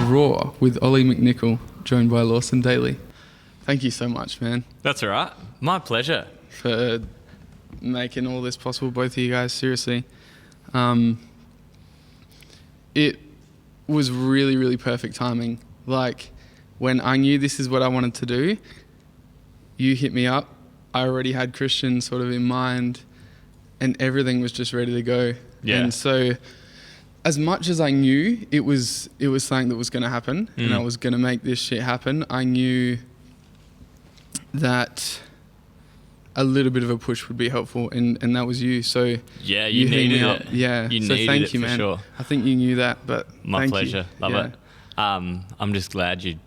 Raw with Ollie McNicol, joined by Lawson, Daly. Thank you so much, man. That's all right. My pleasure. For making all this possible, both of you guys, seriously. It was really, really perfect timing. Like, when I knew this is what I wanted to do, you hit me up. I already had Christian sort of in mind, and everything was just ready to go. Yeah. And so, as much as I knew it was something that was going to happen, and I was going to make this shit happen, I knew that a little bit of a push would be helpful, and that was you. So yeah, you needed it. Yeah, you so needed thank it you, for man. sure. I think you knew that, but My thank pleasure. you. Love it. I'm just glad you're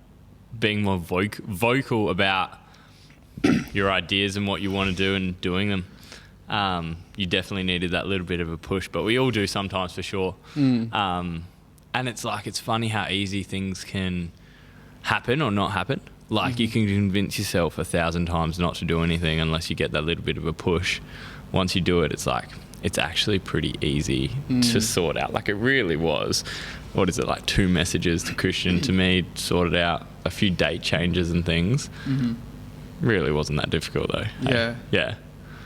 being more vocal about your ideas and what you want to do and doing them. You definitely needed that little bit of a push, but we all do sometimes for sure. And it's funny how easy things can happen or not happen. Like you can convince yourself 1,000 times not to do anything unless you get that little bit of a push. Once you do it, it's actually pretty easy to sort out. Like it really was. What is it, like 2 messages to Christian, to me, sorted out a few date changes and things. Really wasn't that difficult though. Yeah. Yeah.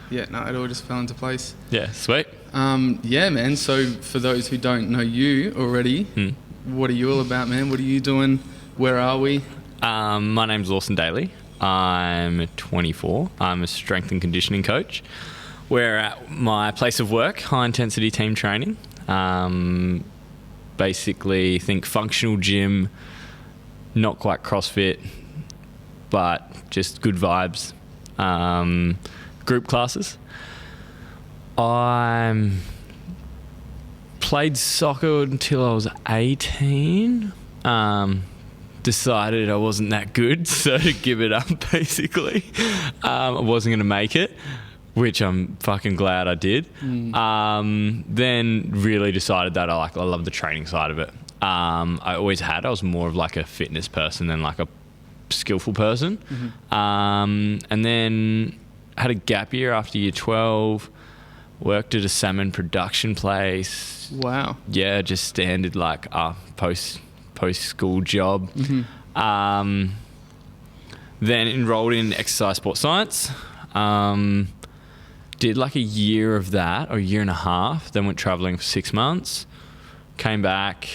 Yeah, no, it all just fell into place. Yeah, sweet. Yeah, man. So for those who don't know you already, what are you all about, man? What are you doing? Where are we? My name's Lawson Daly. I'm 24. I'm a strength and conditioning coach. We're at my place of work, high intensity team training. Basically, think functional gym, not quite CrossFit, but just good vibes. Group classes. I played soccer until I was 18. Decided I wasn't that good, so to give it up basically. I wasn't going to make it, which I'm fucking glad I did. Then really decided that I love the training side of it. I always had. I was more of like a fitness person than like a skillful person. And then had a gap year after year 12, worked at a salmon production place. Wow. Yeah, just standard like post-school job. Then enrolled in exercise sports science. Did like a year of that, or a year and a half. Then went traveling for 6 months. Came back.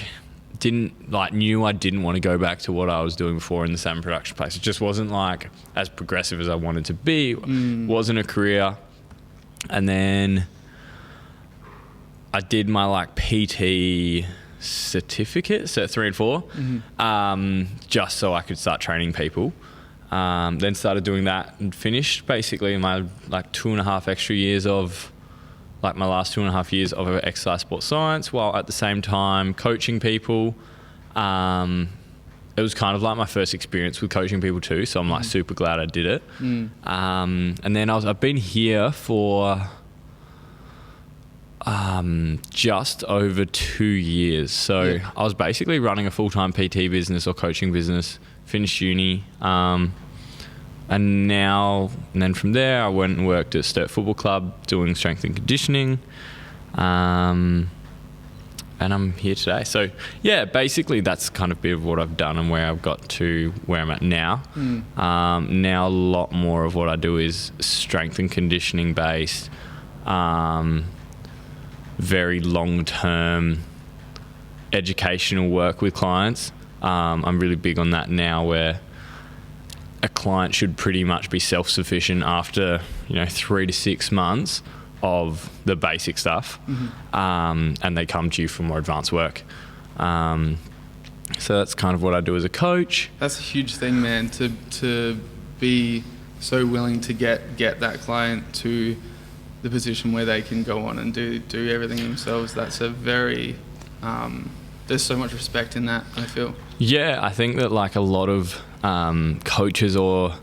Knew I didn't want to go back to what I was doing before in the salmon production place. It just wasn't like as progressive as I wanted to be. Wasn't a career. And then I did my like PT certificate, Cert 3 and 4, just so I could start training people. Then started doing that and finished basically my like 2.5 extra years of like my last 2.5 years of exercise sports science, while at the same time coaching people. It was kind of like my first experience with coaching people too, so I'm like super glad I did it. And then I've been here for just over 2 years. So I was basically running a full-time PT business or coaching business, finished uni, and then from there I went and worked at Sturt Football Club doing strength and conditioning, and I'm here today. So yeah, basically that's kind of a bit of what I've done and where I've got to where I'm at now. Now a lot more of what I do is strength and conditioning based, very long-term educational work with clients. I'm really big on that now, where a client should pretty much be self-sufficient after 3 to 6 months of the basic stuff, and they come to you for more advanced work. So that's kind of what I do as a coach. That's a huge thing, man, to be so willing to get that client to the position where they can go on and do everything themselves. That's a very there's so much respect in that, I feel. Yeah, I think that like a lot of coaches or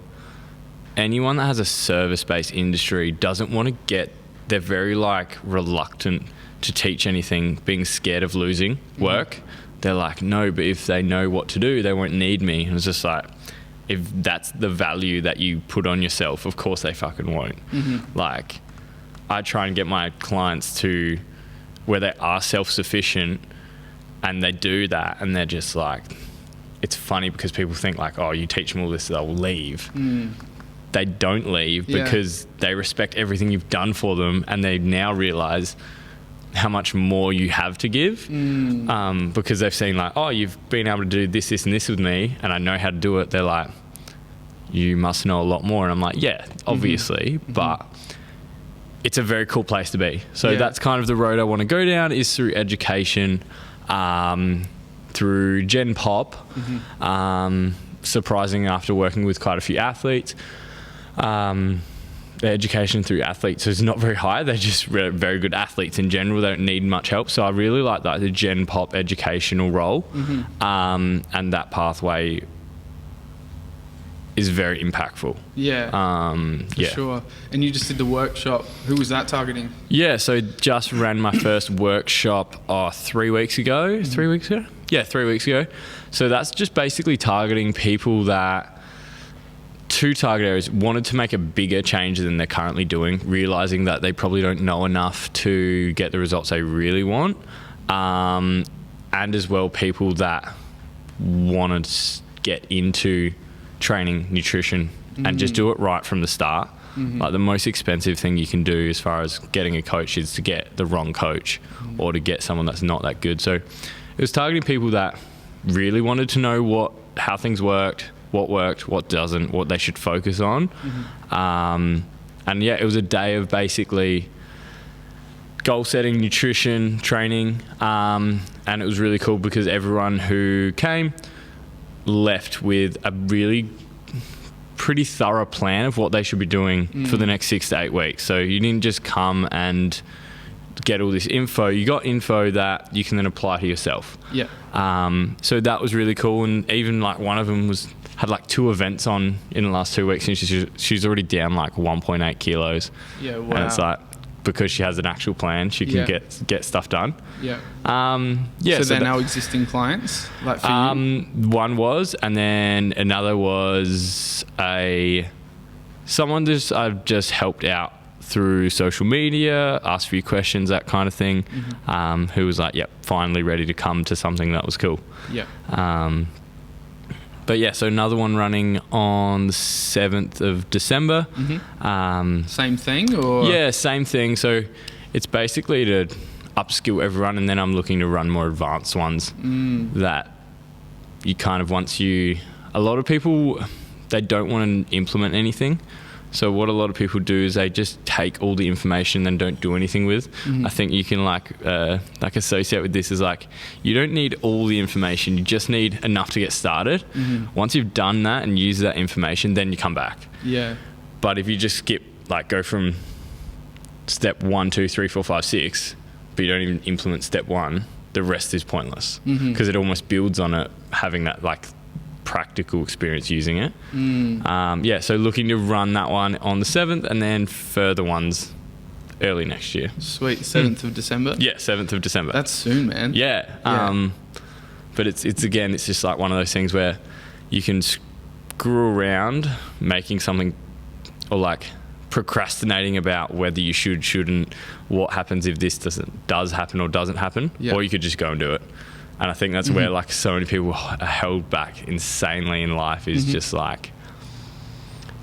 anyone that has a service-based industry doesn't want to they're very like reluctant to teach anything, being scared of losing work. They're like, no, but if they know what to do, they won't need me. And it's just like, if that's the value that you put on yourself, of course they fucking won't. Like, I try and get my clients to where they are self-sufficient and they do that, and they're just like, it's funny because people think like, oh, you teach them all this, they'll leave. They don't leave because they respect everything you've done for them, and they now realize how much more you have to give, because they've seen like, oh, you've been able to do this, this and this with me, and I know how to do it. They're like, you must know a lot more. And I'm like, yeah, obviously, but it's a very cool place to be. So that's kind of the road I want to go down, is through education, through Gen Pop, surprising after working with quite a few athletes. The education through athletes is not very high. They're just very good athletes in general. They don't need much help. So I really like that, the Gen Pop educational role. And that pathway is very impactful. For sure. And you just did the workshop. Who was that targeting? Yeah, so just ran my first workshop 3 weeks ago. 3 weeks ago? Yeah, 3 weeks ago. So that's just basically targeting people that, two target areas, wanted to make a bigger change than they're currently doing, realizing that they probably don't know enough to get the results they really want, and as well people that want to get into training, nutrition, and just do it right from the start. Like the most expensive thing you can do as far as getting a coach is to get the wrong coach or to get someone that's not that good. So it was targeting people that really wanted to know how things worked, what doesn't, what they should focus on. And yeah, it was a day of basically goal setting, nutrition, training, and it was really cool because everyone who came left with a really pretty thorough plan of what they should be doing for the next 6 to 8 weeks. So you didn't just come and get all this info. You got info that you can then apply to yourself. So that was really cool. And even like one of them had like 2 events on in the last 2 weeks, and she's already down like 1.8 kilos. And it's like, because she has an actual plan, she can get stuff done. So they're now existing clients, like for you? One was, and then another was someone I've just helped out through social media, asked a few questions, that kind of thing, who was like, finally ready to come to something that was cool. But yeah, so another one running on the 7th of December. Same thing, or? Yeah, same thing. So it's basically to upskill everyone, and then I'm looking to run more advanced ones that you kind of, a lot of people, they don't want to implement anything. So what a lot of people do is they just take all the information and don't do anything with. I think you can like associate with this as like, you don't need all the information, you just need enough to get started. Once you've done that and used that information, then you come back. But if you just go from step 1, 2, 3, 4, 5, 6, but you don't even implement step 1, the rest is pointless because it almost builds on it, having that like practical experience using it. So looking to run that one on the 7th, and then further ones early next year. Sweet. 7th of December? Yeah, 7th of December. That's soon, man. But it's just like one of those things where you can screw around making something, or like procrastinating about whether you shouldn't, what happens if this does happen or doesn't happen, or you could just go and do it. And I think that's where like so many people are held back insanely in life, is just like,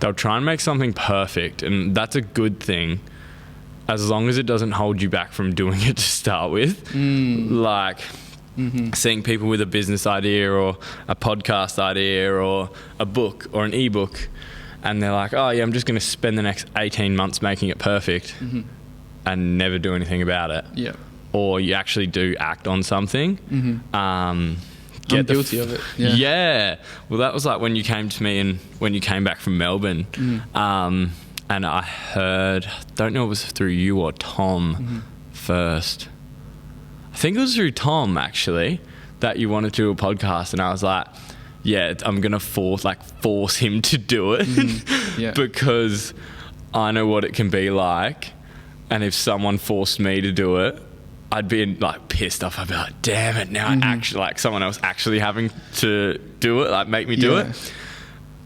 they'll try and make something perfect, and that's a good thing as long as it doesn't hold you back from doing it to start with. Like seeing people with a business idea or a podcast idea or a book or an ebook, and they're like, oh yeah, I'm just going to spend the next 18 months making it perfect and never do anything about it. Or you actually do act on something. I'm guilty of it. Well, that was like when you came to me and when you came back from Melbourne, and I heard, don't know if it was through you or Tom first. I think it was through Tom actually, that you wanted to do a podcast, and I was like, I'm gonna force him to do it because I know what it can be like, and if someone forced me to do it, I'd be like pissed off. I'd be like, damn it, now I actually, like someone else actually having to do it, like make me do it.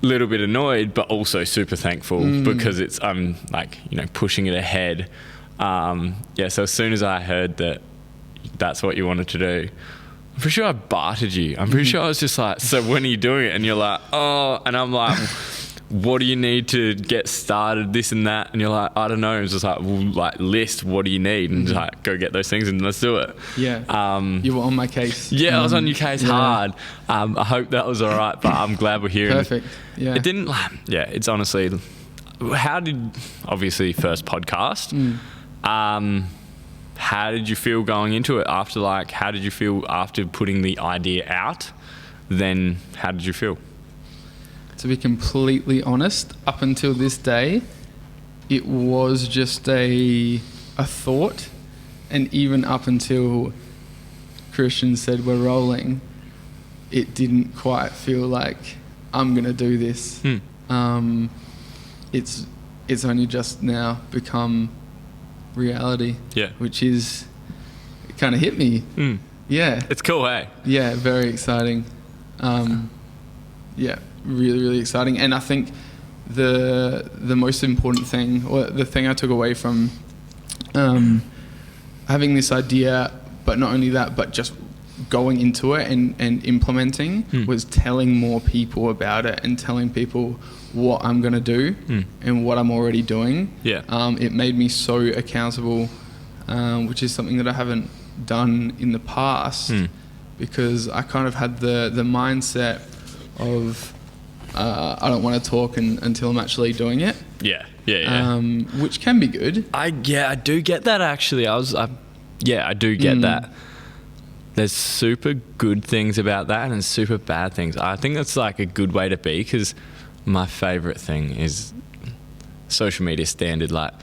Little bit annoyed, but also super thankful because I'm like, pushing it ahead. So as soon as I heard that that's what you wanted to do, I pretty sure I bartered you. I'm pretty sure I was just like, so when are you doing it? And you're like, oh, and I'm like, what do you need to get started, this and that? And you're like, I don't know. It's just like, well, like list, what do you need? And just like, go get those things and let's do it. Yeah. You were on my case. Yeah, I was on your case hard. I hope that was all right, but I'm glad we're here. Perfect. Yeah. It didn't, it's honestly, obviously first podcast. How did you feel going into it after, like, how did you feel after putting the idea out? Then how did you feel? To be completely honest, up until this day, it was just a thought. And even up until Christian said we're rolling, it didn't quite feel like I'm going to do this. It's only just now become reality. Yeah. Which is, it kind of hit me. Yeah. It's cool, hey? Yeah, very exciting. Yeah, really, really exciting. And I think the most important thing, or the thing I took away from having this idea, but not only that, but just going into it and implementing, was telling more people about it and telling people what I'm going to do and what I'm already doing. Yeah. It made me so accountable, which is something that I haven't done in the past, because I kind of had the mindset of I don't want to talk until I'm actually doing it. Yeah. Which can be good. I do get that, actually. I do get that. There's super good things about that and super bad things. I think that's like a good way to be, because my favourite thing is social media standard, like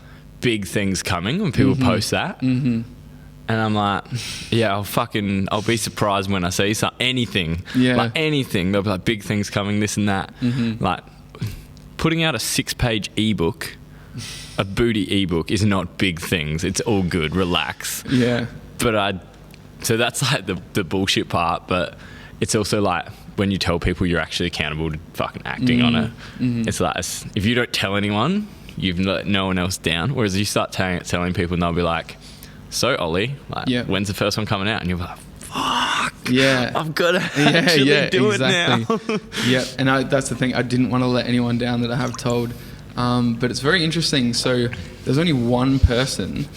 big things coming when people post that. And I'm like, I'll be surprised when I see anything. Yeah. Like anything. They'll be like, big things coming, this and that. Like putting out a 6-page ebook, a booty ebook, is not big things. It's all good. Relax. Yeah. So that's like the bullshit part, but it's also like when you tell people you're actually accountable to fucking acting on it. It's like, if you don't tell anyone, you've let no one else down. Whereas you start telling people and they'll be like, so Ollie, like, when's the first one coming out? And you're like, fuck, I've got to actually do it now. And that's the thing. I didn't want to let anyone down that I have told. But it's very interesting. So there's only one person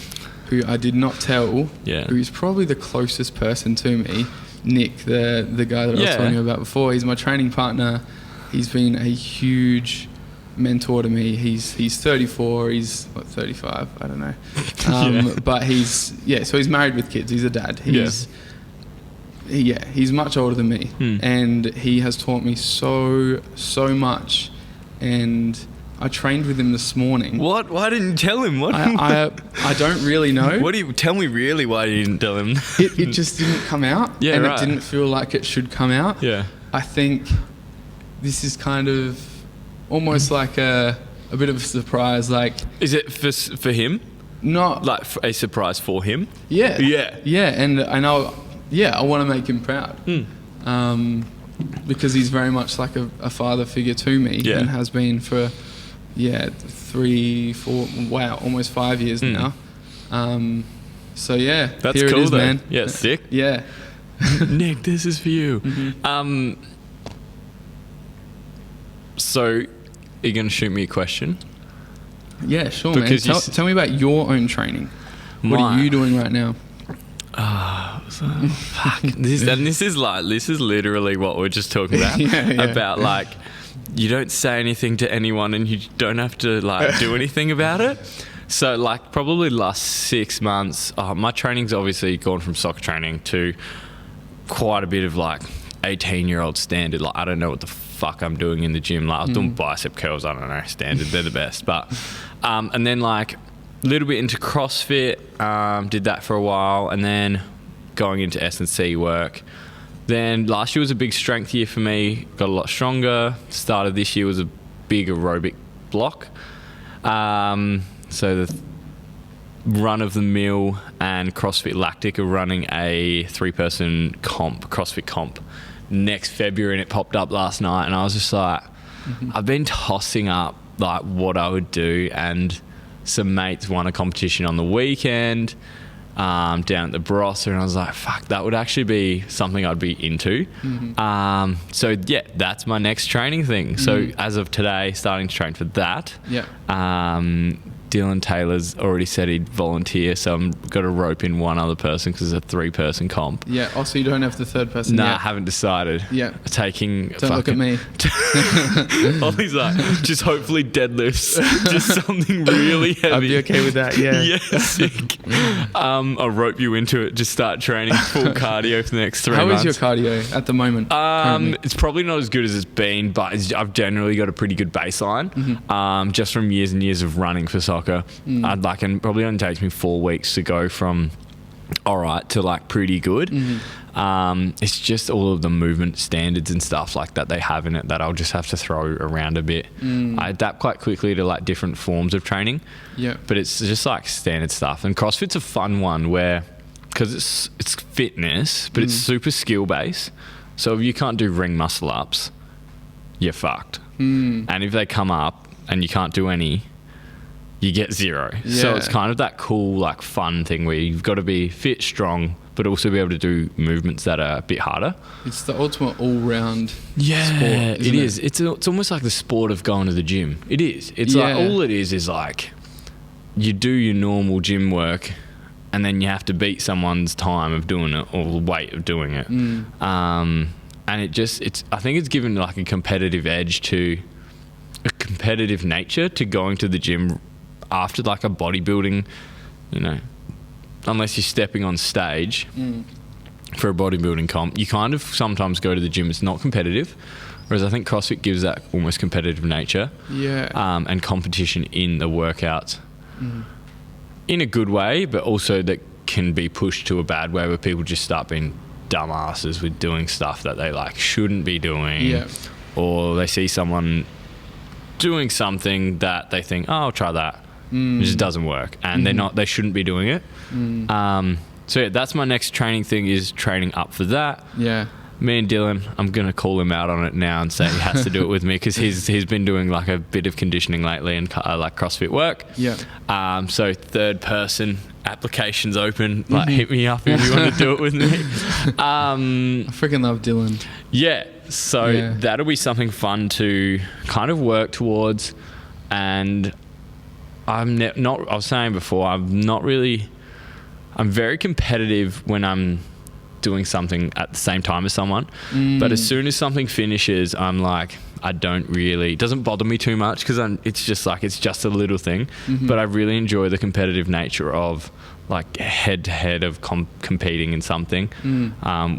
who I did not tell, who's probably the closest person to me, Nick, the guy that I was telling you about before. He's my training partner. He's been a huge mentor to me. He's 34, he's 35, I don't know. But so he's married with kids. He's a dad. He's much older than me. And he has taught me so much. And I trained with him this morning. What? Why didn't you tell him? What? I don't really know. Tell me really why you didn't tell him? It just didn't come out. And it didn't feel like it should come out. Yeah. I think this is kind of almost like a bit of a surprise. Like, is it for him? Not like a surprise for him. Yeah. And I know. I want to make him proud. Because he's very much like a father figure to me, and has been for 3, 4, almost 5 years now. So that's here cool, it is, though. man. Yeah, sick. Yeah. Nick, this is for you. So, are you going to shoot me a question? Yeah, sure, because man. Tell me about your own training. What are you doing right now? Fuck. This is literally what we're just talking about. About like, you don't say anything to anyone and you don't have to like do anything about it. So like probably last 6 months, my training's obviously gone from soccer training to quite a bit of like 18-year-old standard. Like I don't know what the fuck I'm doing in the gym. Like I was doing bicep curls, I don't know, standard, they're the best. But and then like a little bit into CrossFit, did that for a while, and then going into S&C work. Then last year was a big strength year for me, got a lot stronger. Started this year was a big aerobic block. So the run of the mill and CrossFit Lactic are running a 3-person CrossFit comp next February, and it popped up last night, and I was just like, I've been tossing up like what I would do, and some mates won a competition on the weekend, down at the Barossa, and I was like, fuck, that would actually be something I'd be into. So yeah, that's my next training thing. So as of today, starting to train for that. Yeah. Dylan Taylor's already said he'd volunteer, so I've got to rope in one other person because it's a 3-person comp. Yeah. Also, you don't have the third person Nah, yet. I haven't decided. Yeah. Taking... Don't look at me. Ollie's like, just hopefully deadlifts. Just something really heavy. I'd be okay with that, yeah. Yeah, sick. I'll rope you into it. Just start training full cardio for the next 3 How months. is your cardio at the moment? currently? It's probably not as good as it's been, but I've generally got a pretty good baseline. Just from years and years of running for soccer. I'd like, and probably only takes me 4 weeks to go from all right to like pretty good. It's just all of the movement standards and stuff like that they have in it that I'll just have to throw around a bit. I adapt quite quickly to like different forms of training. Yeah. But it's just like standard stuff. And CrossFit's a fun one where, because it's fitness, but it's super skill based. So if you can't do ring muscle ups, you're fucked. And if they come up and you can't do any, you get 0. Yeah. So it's kind of that cool, like fun thing where you've got to be fit, strong, but also be able to do movements that are a bit harder. It's the ultimate all-round sport, It isn't is. It's almost like the sport of going to the gym. It is. It's like all it is like you do your normal gym work and then you have to beat someone's time of doing it or the weight of doing it. And I think it's given like a competitive edge to a competitive nature to going to the gym after like a bodybuilding, unless you're stepping on stage for a bodybuilding comp, you kind of sometimes go to the gym, it's not competitive, whereas I think CrossFit gives that almost competitive nature and competition in the workouts in a good way, but also that can be pushed to a bad way where people just start being dumbasses with doing stuff that they like shouldn't be doing, or they see someone doing something that they think, oh, I'll try that. It just doesn't work, and they shouldn't be doing it. So yeah, that's my next training thing, is training up for that. Yeah. Me and Dylan, I'm gonna call him out on it now and say he has to do it with me, because he's been doing like a bit of conditioning lately and like CrossFit work. Yeah. So 3rd person, applications open. Like hit me up if you want to do it with me. I freaking love Dylan. Yeah. So that'll be something fun to kind of work towards. And I was saying before, I'm very competitive when I'm doing something at the same time as someone. But as soon as something finishes, I'm like, it doesn't bother me too much, because it's just a little thing. But I really enjoy the competitive nature of like head to head of competing in something,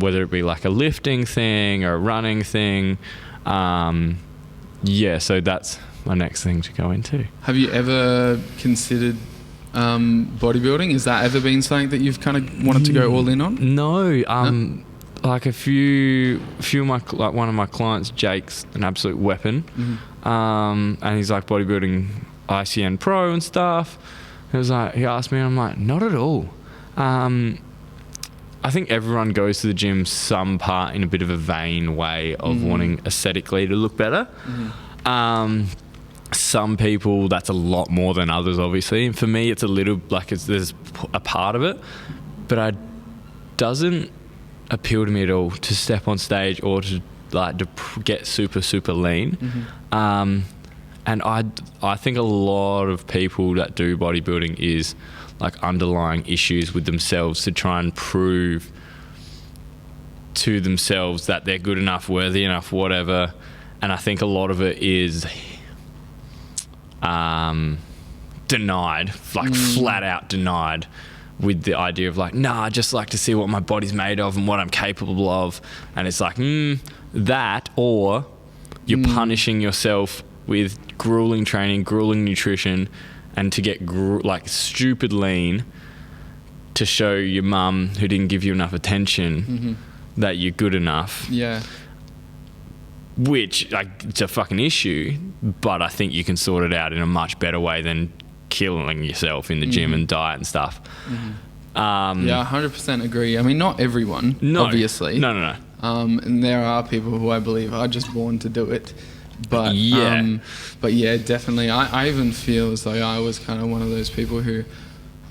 whether it be like a lifting thing or a running thing. So that's my next thing to go into. Have you ever considered bodybuilding? Has that ever been something that you've kind of wanted to go all in on? No. Like a few of my, like one of my clients, Jake's an absolute weapon. And he's like bodybuilding ICN Pro and stuff. He asked me, and I'm like, not at all. I think everyone goes to the gym some part in a bit of a vain way of wanting aesthetically to look better. Some people, that's a lot more than others, obviously. And for me, it's a little like there's a part of it, but it doesn't appeal to me at all to step on stage or to get super, super lean. And I think a lot of people that do bodybuilding is like underlying issues with themselves to try and prove to themselves that they're good enough, worthy enough, whatever. And I think a lot of it is denied, like flat out denied, with the idea of like, nah, I just like to see what my body's made of and what I'm capable of. And it's like, that, or you're punishing yourself with grueling training, grueling nutrition, and to get like stupid lean to show your mum, who didn't give you enough attention, that you're good enough. Yeah. Which, like, it's a fucking issue, but I think you can sort it out in a much better way than killing yourself in the gym and diet and stuff. Yeah, 100% agree. I mean, not everyone, obviously. No. And there are people who I believe are just born to do it. But but yeah, definitely. I even feel as though I was kind of one of those people who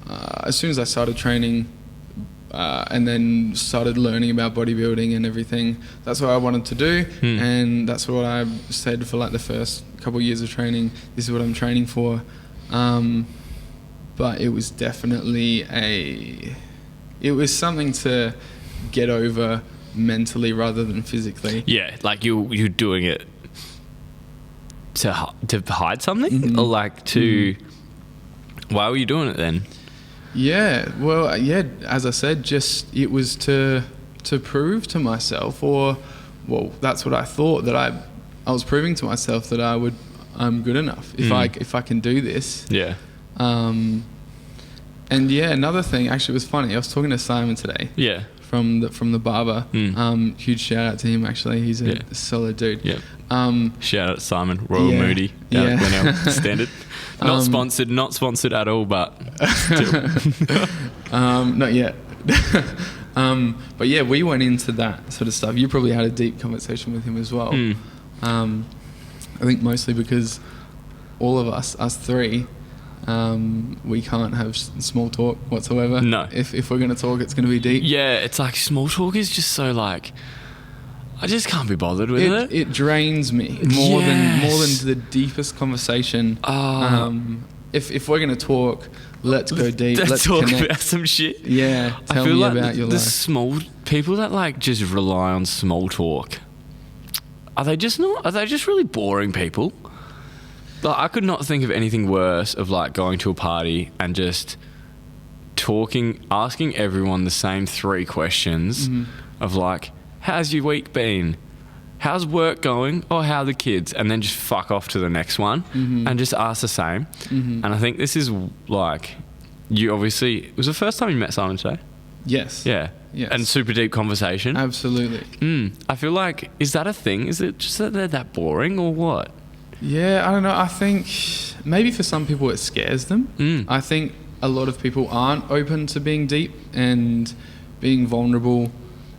as soon as I started training, and then started learning about bodybuilding and everything, that's what I wanted to do. And that's what I said for like the first couple of years of training. This is what I'm training for. But it was definitely it was something to get over mentally rather than physically. Yeah, like you're doing it to hide something, or like to. Why were you doing it then? Yeah, well, yeah, as I said, just it was to prove to myself, or well, that's what I thought, that I was proving to myself that I'm good enough if I can do this. Yeah. And yeah, another thing actually was funny. I was talking to Simon today. Yeah. From the barber. Huge shout out to him actually. He's a solid dude. Yeah. Shout out to Simon, Royal Moody, down at Glenelg Standard. Not sponsored at all, but still. Not yet. But yeah, we went into that sort of stuff. You probably had a deep conversation with him as well. I think mostly because all of us three, we can't have small talk whatsoever. No. If we're going to talk, it's going to be deep. Yeah, it's like small talk is just so like, I just can't be bothered with it. It drains me more than the deepest conversation. If we're going to talk, let's go deep. Let's talk connect about some shit. Yeah, tell me like about your life. The small people that like just rely on small talk. Are they just really boring people? Like, I could not think of anything worse of like going to a party and just asking everyone the same 3 questions of like, how's your week been? How's work going? Or how are the kids? And then just fuck off to the next one and just ask the same. And I think this is like, you obviously, it was the first time you met Simon today? Yes. Yeah. Yes. And super deep conversation. Absolutely. I feel like, is that a thing? Is it just that they're that boring or what? Yeah, I don't know. I think maybe for some people it scares them. I think a lot of people aren't open to being deep and being vulnerable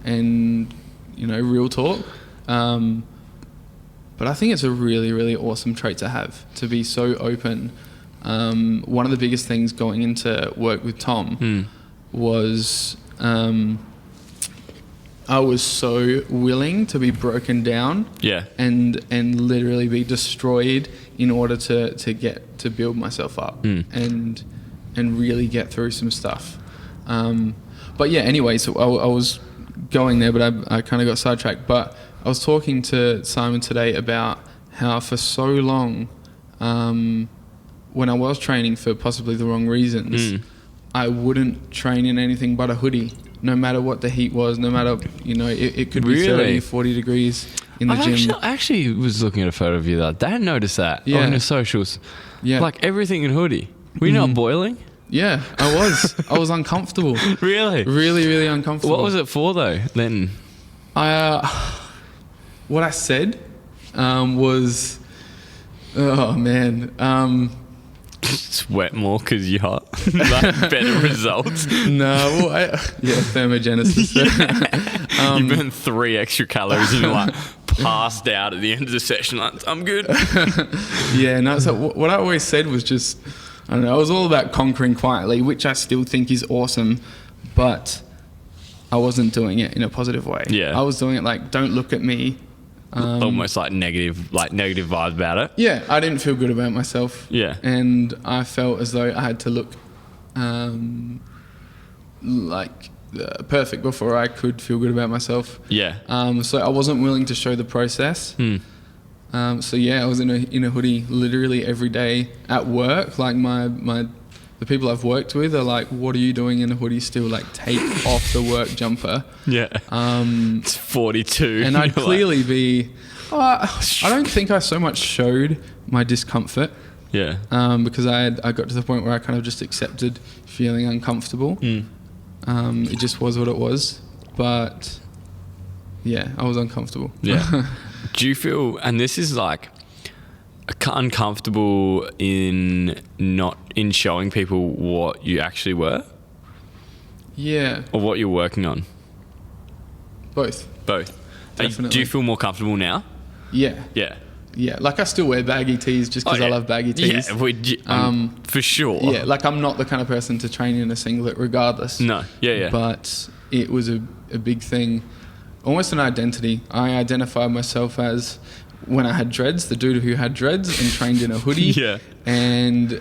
and, real talk. But I think it's a really, really awesome trait to have, to be so open. One of the biggest things going into work with Tom was I was so willing to be broken down and literally be destroyed in order to build myself up and really get through some stuff. But yeah, anyway, so I was going there, but I kind of got sidetracked. But I was talking to Simon today about how for so long, when I was training for possibly the wrong reasons, I wouldn't train in anything but a hoodie, no matter what the heat was, no matter, it could be 30, 40 degrees in the gym. I actually was looking at a photo of you that I noticed that on your socials. Yeah. Like everything in hoodie. Were you not boiling? Yeah, I was. I was uncomfortable. Really? Really, really uncomfortable. What was it for though, then? What I said was, oh man, sweat more because you're hot. Like better results. No, well, thermogenesis. You burn 3 extra calories and you're like passed out at the end of the session. Like, I'm good. Yeah, no. So what I always said was just, I don't know. I was all about conquering quietly, which I still think is awesome, but I wasn't doing it in a positive way. Yeah, I was doing it like, don't look at me. Almost like negative vibes about it. Yeah, I didn't feel good about myself. Yeah, and I felt as though I had to look perfect before I could feel good about myself. Yeah. So I wasn't willing to show the process. So yeah, I was in a hoodie literally every day at work. Like the people I've worked with are like, "What are you doing in a hoodie still? Like, take off the work jumper." Yeah. It's 42. And I'd clearly be. I don't think I so much showed my discomfort. Yeah. Because I got to the point where I kind of just accepted feeling uncomfortable. It just was what it was. But yeah, I was uncomfortable. Yeah. Do you feel, and this is like uncomfortable in showing people what you actually were? Yeah. Or what you're working on? Both. Both. Definitely. Do you feel more comfortable now? Yeah. Yeah. Yeah, like I still wear baggy tees just because I love baggy tees. Yeah, for sure. Yeah, like I'm not the kind of person to train in a singlet regardless. No, yeah. But it was a big thing, almost an identity. I identified myself as, when I had dreads, the dude who had dreads and trained in a hoodie and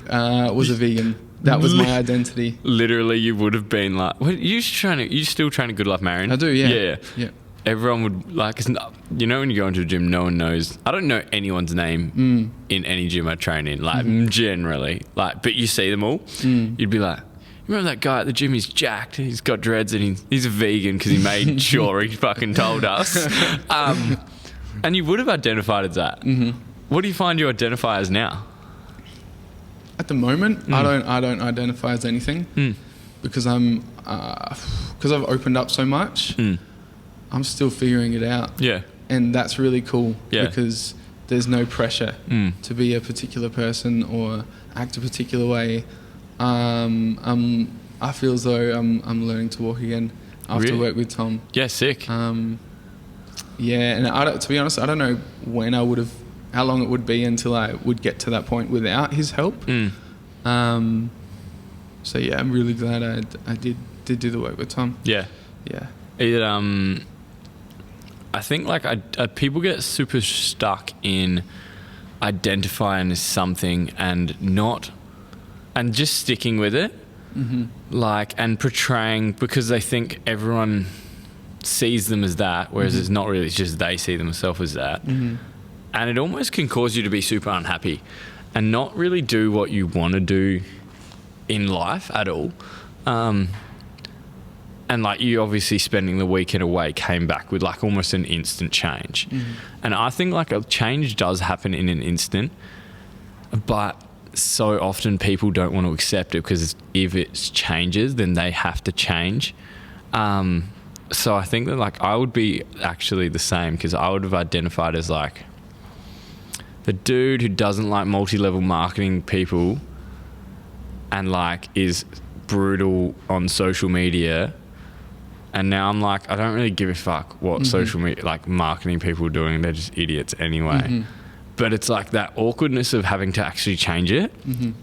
was a vegan. That was my identity. Literally, you would have been like, you still train at Good Life Marion? I do, yeah. Everyone would like, you know, when you go into a gym, no one knows. I don't know anyone's name in any gym I train in, like generally. Like, but you see them all, you'd be like, remember that guy at the gym? He's jacked. He's got dreads and he's a vegan because he made sure he fucking told us. And you would have identified as that. What do you find you identify as now? At the moment, I don't identify as anything because because I've opened up so much. I'm still figuring it out. Yeah. And that's really cool because there's no pressure to be a particular person or act a particular way. I feel as though I'm learning to walk again after work with Tom. Yeah, sick. Yeah, and to be honest, I don't know how long it would be until I would get to that point without his help. So yeah, I'm really glad I did do the work with Tom. Yeah. I think like people get super stuck in identifying as something and just sticking with it, like, and portraying, because they think everyone sees them as that, whereas it's not really. It's just they see themselves as that, and it almost can cause you to be super unhappy and not really do what you want to do in life at all. And like, you obviously spending the weekend away came back with like almost an instant change. And I think like a change does happen in an instant, but so often people don't want to accept it because if it changes, then they have to change. So I think that like I would be actually the same, because I would have identified as like the dude who doesn't like multi-level marketing people and like is brutal on social media. And now I'm like, I don't really give a fuck what social media, like marketing people are doing. They're just idiots anyway. But it's like that awkwardness of having to actually change it.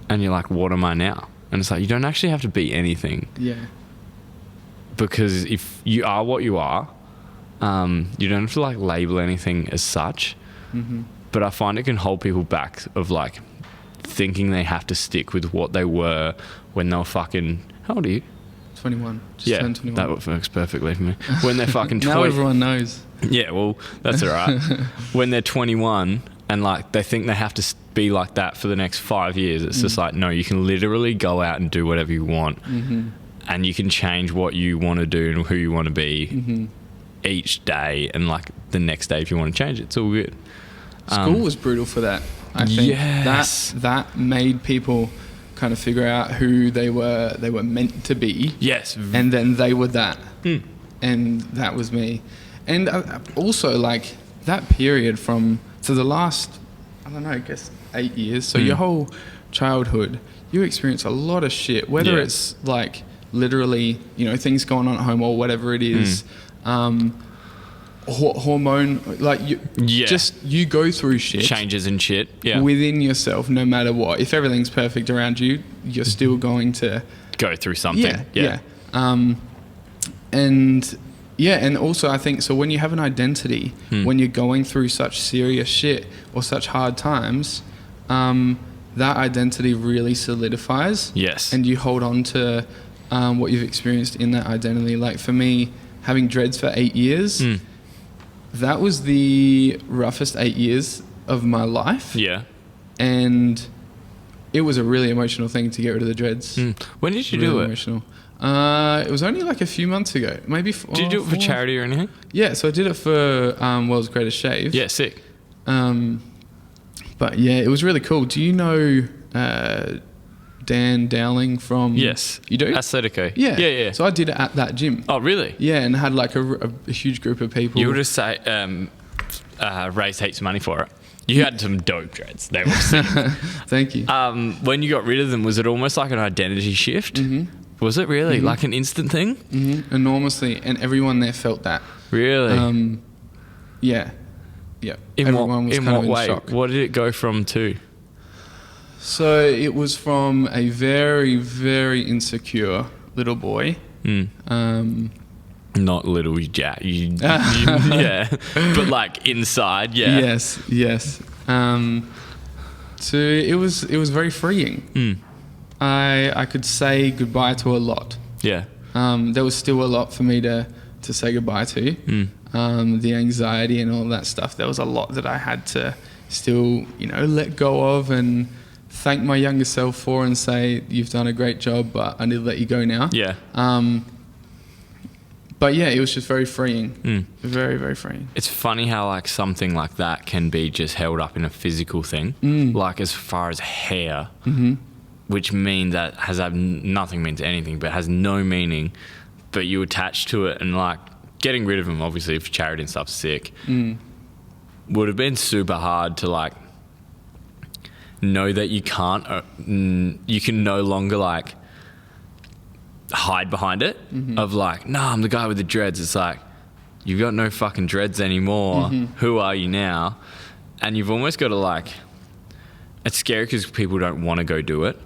And you're like, what am I now? And it's like, you don't actually have to be anything. Yeah. Because if you are what you are, you don't have to like label anything as such. But I find it can hold people back of like thinking they have to stick with what they were when they were fucking, how old are you? 21. Just turned 21. That works perfectly for me. When they're fucking 20. Now everyone knows. Yeah, well, that's all right. When they're 21 and like they think they have to be like that for the next 5 years, it's just like, no, you can literally go out and do whatever you want. And you can change what you want to do and who you want to be each day. And like the next day, if you want to change it, it's all good. School was brutal for that. I think that made people kind of figure out who they were meant to be. Yes. And then they were that. And that was me. And also like that period so the last, I don't know, I guess 8 years. So your whole childhood, you experience a lot of shit, whether it's like literally, you know, things going on at home or whatever it is. Hormone, like you go through shit, changes and shit within yourself. No matter what, if everything's perfect around you, you're still going to go through something. And also I think so when you have an identity, when you're going through such serious shit or such hard times, that identity really solidifies. Yes. And you hold on to what you've experienced in that identity. Like for me, having dreads for 8 years. That was the roughest 8 years of my life. Yeah. And it was a really emotional thing to get rid of the dreads. When did you do it? Emotional. It was only like a few months ago. Maybe Did you do it for charity or anything? Yeah, so I did it for World's Greatest Shave. Yeah, sick. But yeah, it was really cool. Do you know Dan Dowling from... Yes. You do? Aesthetico. Yeah. So I did it at that gym. Oh, really? Yeah, and had like a huge group of people. You would have say, raised heaps of money for it. You had some dope dreads. They were sick. Thank you. When you got rid of them, was it almost like an identity shift? Was it really? Like an instant thing? Enormously. And everyone there felt that. Really? Yeah. Yeah. In Everyone was what kind of in way? shock. What did it go from to? So it was from a very, very insecure little boy. Not little, yeah, but like inside, yeah. Yes. It was very freeing. I could say goodbye to a lot. Yeah. There was still a lot for me to say goodbye to. The anxiety and all that stuff. There was a lot that I had to still, let go of and thank my younger self for and say, you've done a great job, but I need to let you go now. Yeah. But yeah, it was just very freeing. Very, very freeing. It's funny how like something like that can be just held up in a physical thing, like as far as hair, which means that nothing means anything, but has no meaning, but you attach to it, and like getting rid of them, obviously, if charity and stuff's sick, would have been super hard to like know that you can't, you can no longer like hide behind it of like, nah, I'm the guy with the dreads. It's like, you've got no fucking dreads anymore. Who are you now? And you've almost got to like, it's scary because people don't want to go do it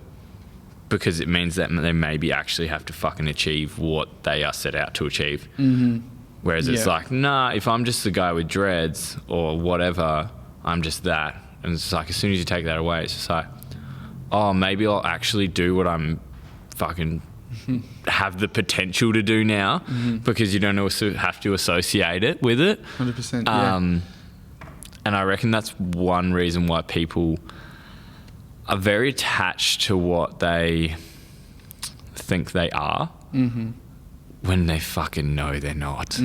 because it means that they maybe actually have to fucking achieve what they are set out to achieve. Whereas it's like, nah, if I'm just the guy with dreads or whatever, I'm just that. And it's like, as soon as you take that away, it's just like, oh, maybe I'll actually do what I'm fucking have the potential to do now, because you don't also have to associate it with it. 100%. Yeah. And I reckon that's one reason why people are very attached to what they think they are when they fucking know they're not.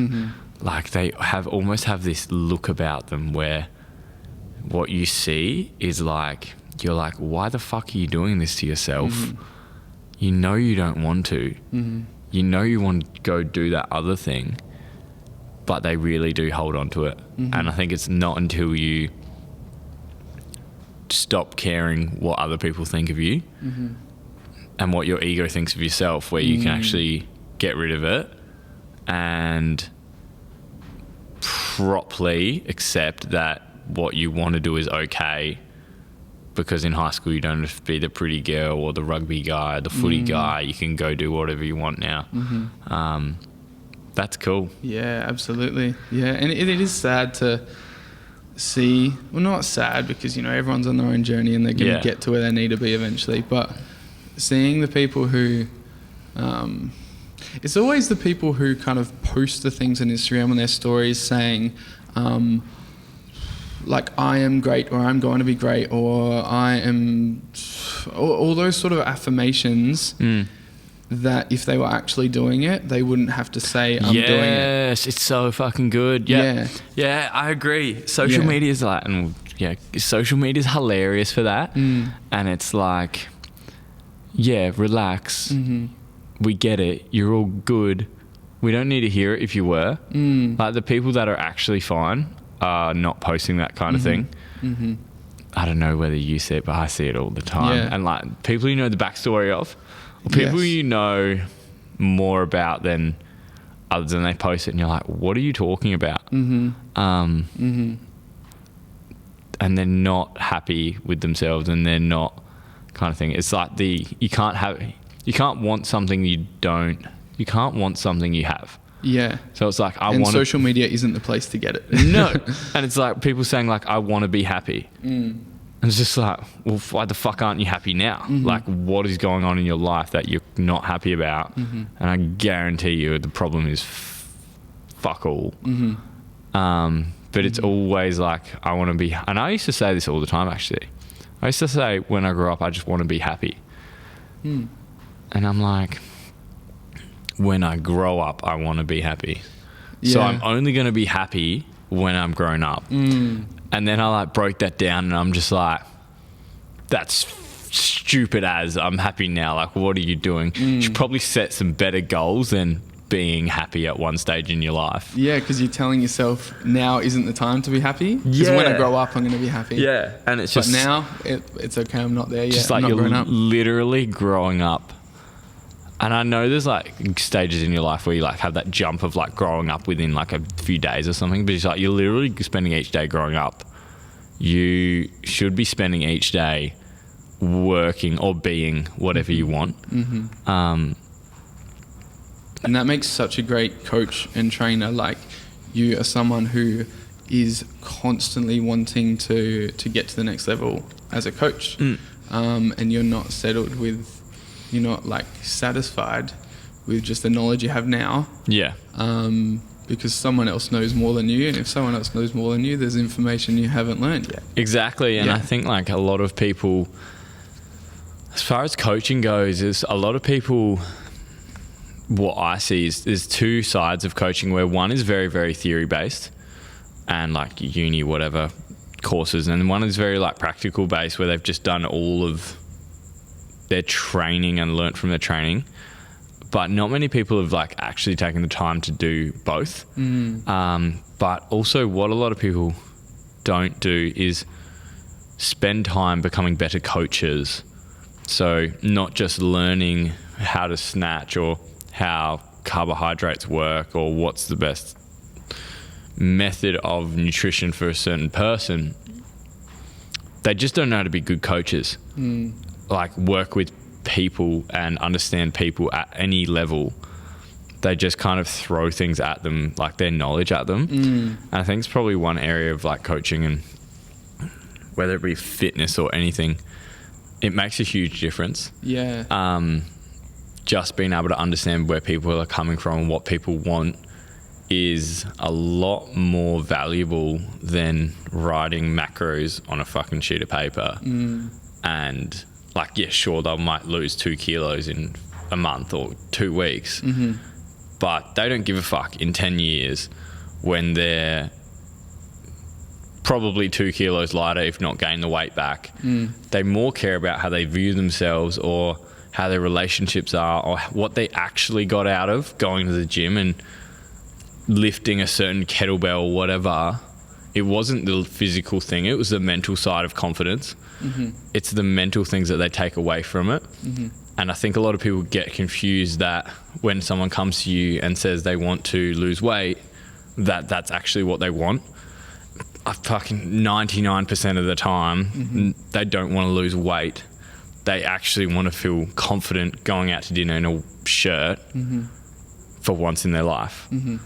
Like they almost have this look about them where what you see is like, you're like, why the fuck are you doing this to yourself? You know you don't want to. You know you want to go do that other thing, but they really do hold on to it. And I think it's not until you stop caring what other people think of you and what your ego thinks of yourself where you can actually get rid of it and properly accept that what you want to do is okay. Because in high school, you don't have to be the pretty girl or the rugby guy, the footy guy. You can go do whatever you want now. That's cool. Yeah, absolutely. Yeah, and it is sad to see. Well, not sad because, everyone's on their own journey and they're going to get to where they need to be eventually. But seeing the people who... it's always the people who kind of post the things on Instagram and their stories saying... like, I am great, or I'm going to be great, or I am... all those sort of affirmations that if they were actually doing it, they wouldn't have to say, I'm doing it. Yes, it's so fucking good. Yeah, I agree. Social media is like... social media is hilarious for that. And it's like, relax. We get it. You're all good. We don't need to hear it if you were. Like, the people that are actually fine... are not posting that kind of thing. I don't know whether you see it, but I see it all the time. And like people you know the backstory of, or people you know more about than others, and they post it and you're like, what are you talking about? And they're not happy with themselves and they're not kind of thing. It's like you can't want something you can't want something you have. Yeah. So it's like, social media isn't the place to get it. No. And it's like people saying like, I want to be happy. And it's just like, well, why the fuck aren't you happy now? Like, what is going on in your life that you're not happy about? And I guarantee you the problem is fuck all. But it's always like, I want to be, and I used to say this all the time actually. I used to say when I grew up, I just want to be happy. And I'm like, when I grow up, I want to be happy. So I'm only going to be happy when I'm grown up. And then I like broke that down and I'm just like, that's stupid as I'm happy now. Like, what are you doing? You should probably set some better goals than being happy at one stage in your life. Yeah, because you're telling yourself now isn't the time to be happy. Because when I grow up, I'm going to be happy. Yeah. And it's just... But now, it's okay, I'm not there yet. Just like I'm not you're grown up. literally growing up. And I know there's like stages in your life where you like have that jump of like growing up within like a few days or something, but it's like you're literally spending each day growing up. You should be spending each day working or being whatever you want. And that makes such a great coach and trainer. Like, you are someone who is constantly wanting to get to the next level as a coach. And you're not settled with, you're not like satisfied with just the knowledge you have now. Yeah. Because someone else knows more than you, and if someone else knows more than you, there's information you haven't learned yet. Exactly. And I think like a lot of people, as far as coaching goes, is a lot of people, what I see is there's two sides of coaching, where one is very, very theory based and like uni, whatever courses, and one is very like practical based, where they've just done all of their training and learnt from their training. But not many people have like actually taken the time to do both. But also what a lot of people don't do is spend time becoming better coaches. So not just learning how to snatch or how carbohydrates work or what's the best method of nutrition for a certain person. They just don't know how to be good coaches. Like work with people and understand people at any level. They just kind of throw things at them, like their knowledge at them. And I think it's probably one area of like coaching, and whether it be fitness or anything, it makes a huge difference. Just being able to understand where people are coming from and what people want is a lot more valuable than writing macros on a fucking sheet of paper. And like, yeah, sure, they might lose 2 kilos in a month or 2 weeks, but they don't give a fuck in 10 years when they're probably 2 kilos lighter, if not gain the weight back. They more care about how they view themselves, or how their relationships are, or what they actually got out of going to the gym and lifting a certain kettlebell or whatever. It wasn't the physical thing, it was the mental side of confidence. It's the mental things that they take away from it. And I think a lot of people get confused that when someone comes to you and says they want to lose weight, that's actually what they want. I fucking 99% of the time, they don't want to lose weight. They actually want to feel confident going out to dinner in a shirt for once in their life. And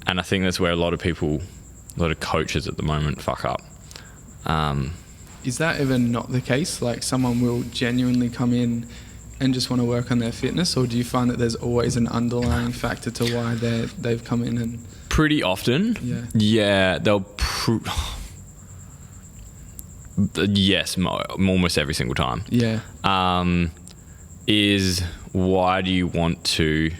I think that's where a lot of people, a lot of coaches at the moment fuck up. Is that ever not the case? Like, someone will genuinely come in and just want to work on their fitness, or do you find that there's always an underlying factor to why they've come in? And pretty often, they'll yes, almost every single time. Is why do you want to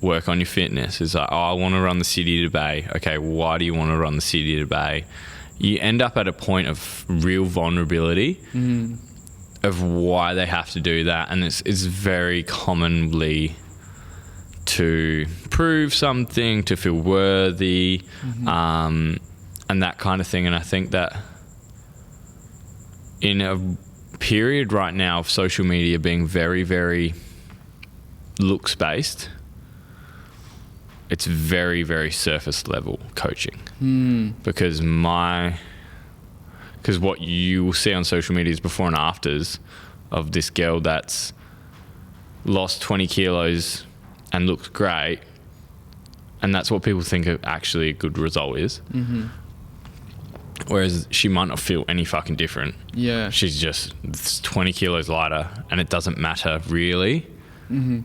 work on your fitness? It's like, oh, I want to run the city to Bay. Okay, why do you want to run the city to Bay? You end up at a point of real vulnerability of why they have to do that, and it's very commonly to prove something, to feel worthy, and that kind of thing. And I think that in a period right now of social media being very, very looks based, it's very, very surface level coaching. Because what you will see on social media is before and afters of this girl that's lost 20 kilos and looks great, and that's what people think actually a good result is. Whereas she might not feel any fucking different. She's just 20 kilos lighter, and it doesn't matter really,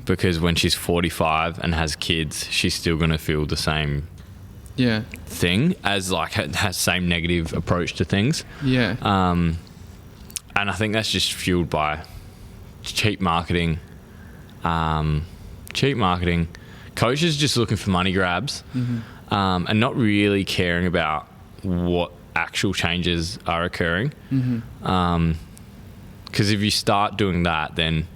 because when she's 45 and has kids, she's still going to feel the same thing, as like has same negative approach to things. And I think that's just fueled by cheap marketing. Coaches just looking for money grabs, and not really caring about what actual changes are occurring. Because if you start doing that, then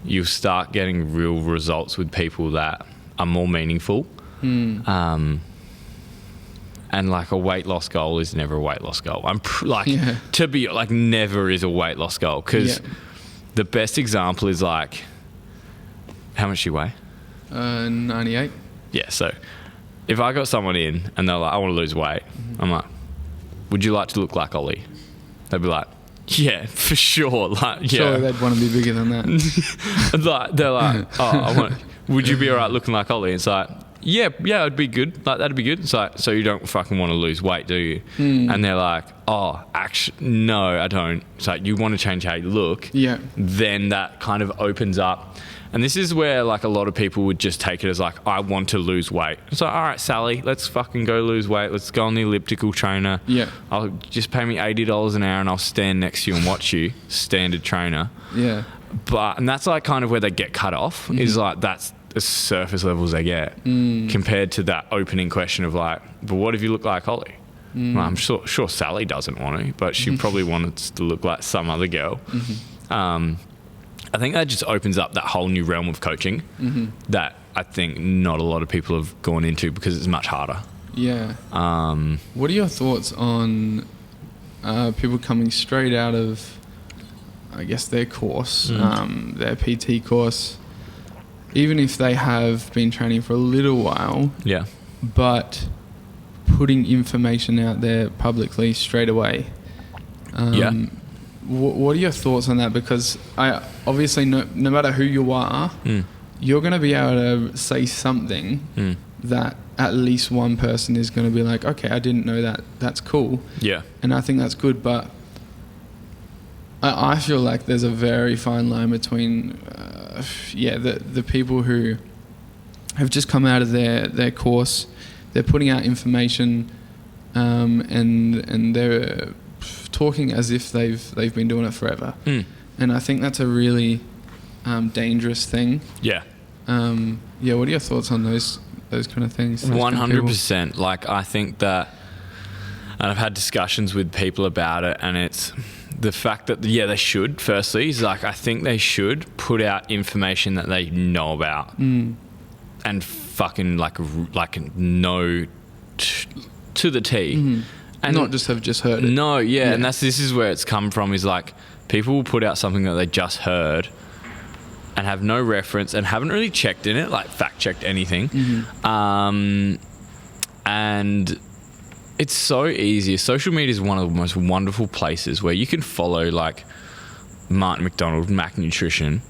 you'll start getting real results with people that are more meaningful. And like a weight loss goal is never a weight loss goal. To be like, never is a weight loss goal, because the best example is like How much do you weigh? 98. Yeah, so if I got someone in and they're like, I want to lose weight, I'm like, would you like to look like Ollie? They'd be like, yeah, for sure. Like, yeah. Surely they'd want to be bigger than that. Like, they're like, would you be all right looking like Ollie? It's like, yeah, it'd be good. Like, that'd be good. It's like, so you don't fucking want to lose weight, do you? And they're like, oh, actually, no, I don't. It's like, you want to change how you look. Yeah. Then that kind of opens up. And this is where, like, a lot of people would just take it as, like, I want to lose weight. It's like, all right, Sally, let's fucking go lose weight. Let's go on the elliptical trainer. Yeah. I'll just pay me $80 an hour and I'll stand next to you and watch you. Standard trainer. Yeah. And that's, like, kind of where they get cut off, is, like, that's as surface level as they get compared to that opening question of, like, but what if you look like Ollie? Well, I'm sure Sally doesn't want to, but she probably wants to look like some other girl. I think that just opens up that whole new realm of coaching that I think not a lot of people have gone into because it's much harder. Yeah. What are your thoughts on people coming straight out of, I guess, their course, their PT course, even if they have been training for a little while, but putting information out there publicly straight away? What are your thoughts on that? Because I obviously, no matter who you are, you're going to be able to say something that at least one person is going to be like, okay, I didn't know that. That's cool. Yeah. And I think that's good. But I feel like there's a very fine line between, the people who have just come out of their course, they're putting out information, and they're talking as if they've been doing it forever. And I think that's a really dangerous thing. What are your thoughts on those kind of things? 100%. Like, I think that, and I've had discussions with people about it, and it's the fact that they should, firstly, is like, I think they should put out information that they know about and fucking like know to the T. And not just have just heard it. No, and this is where it's come from, is like, people will put out something that they just heard and have no reference and haven't really checked in it, like fact-checked anything. And it's so easy. Social media is one of the most wonderful places where you can follow, like, Martin McDonald, Mac Nutrition,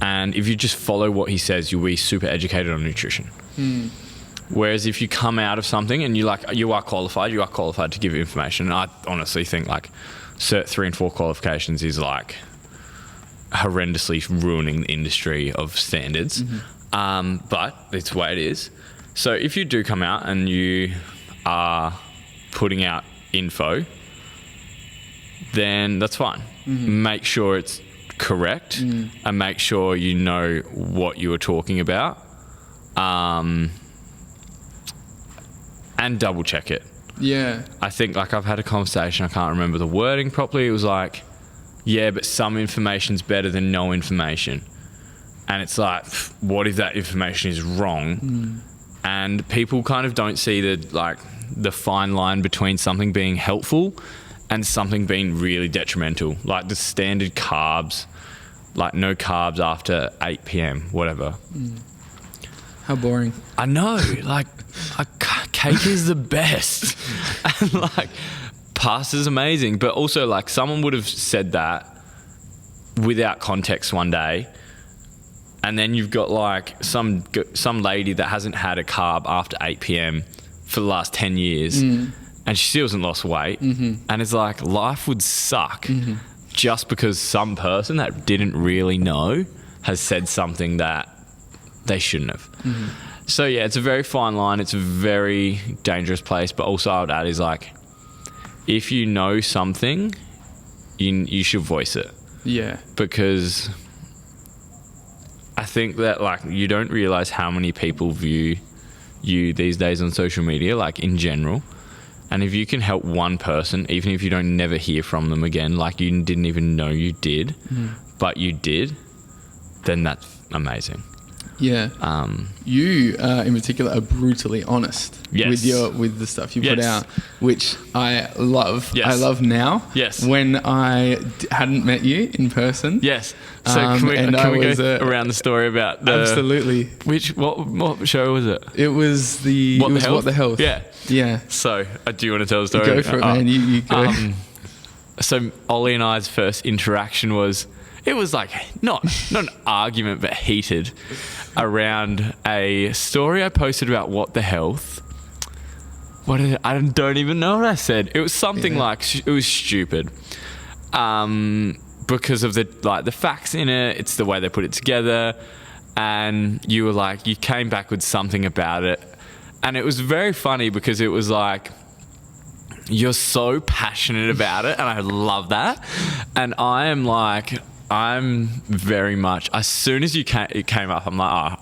and if you just follow what he says, you'll be super educated on nutrition. Whereas if you come out of something and you are qualified to give information. And I honestly think, like, Cert 3 and 4 qualifications is, like, horrendously ruining the industry of standards. But it's the way it is. So if you do come out and you are putting out info, then that's fine. Make sure it's correct and make sure you know what you are talking about. And double check it. I think, like, I've had a conversation, I can't remember the wording properly. It was like, but some information's better than no information. And it's like, what if that information is wrong? And people kind of don't see the fine line between something being helpful and something being really detrimental. Like the standard carbs, like no carbs after 8 p.m, whatever. How boring. I know, like, cake is the best. And, like, pasta's amazing. But also, like, someone would have said that without context one day, and then you've got, like, some lady that hasn't had a carb after 8 p.m. for the last 10 years, and she still hasn't lost weight. And it's like, life would suck just because some person that didn't really know has said something that they shouldn't have. So it's a very fine line. It's a very dangerous place. But also, I would add is, like, if you know something, you should voice it. Because I think that, like, you don't realize how many people view you these days on social media, like, in general. And if you can help one person, even if you don't never hear from them again, like you didn't even know you did, but you did, then that's amazing. Yeah. You, in particular, are brutally honest Yes. with the stuff you put Yes. out, which I love. Yes. I love now. Yes. When I hadn't met you in person. Yes. So can we go around the story about the... Absolutely. What show was it? It was What the Health. Yeah. Yeah. So do you want to tell the story? Go for it, man. You go. So Ollie and I's first interaction was... It was like not an argument, but heated around a story I posted about What the Health. I don't even know what I said. It was something like, it was stupid. Because of the facts in it, it's the way they put it together. And you were like, you came back with something about it. And it was very funny because it was like, you're so passionate about it. And I love that. And I am like... I'm very much, as soon as it came up, I'm like,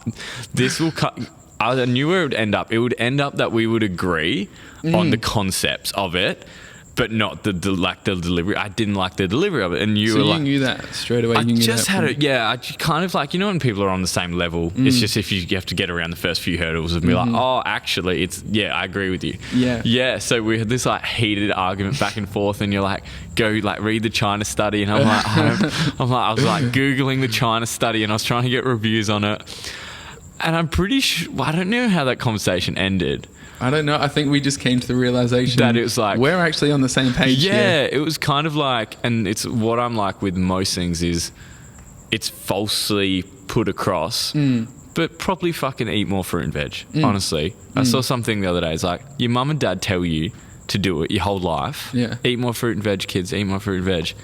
this will cut. I knew where it would end up. It would end up that we would agree on the concepts of it, but not the delivery. I didn't like the delivery of it. And you knew that straight away. I kind of like, when people are on the same level, it's just if you have to get around the first few hurdles and be like, oh, actually, I agree with you. Yeah. Yeah. So we had this like heated argument back and forth, and you're like, go like read the China study. And I'm like, I was like Googling the China study, and I was trying to get reviews on it. And I'm pretty sure, I don't know how that conversation ended. I don't know. I think we just came to the realization that it was like, we're actually on the same page. Yeah, it was kind of like, and it's what I'm like with most things is it's falsely put across, but probably fucking eat more fruit and veg, honestly. I saw something the other day. It's like, your mum and dad tell you to do it your whole life. Yeah. Eat more fruit and veg, kids, eat more fruit and veg.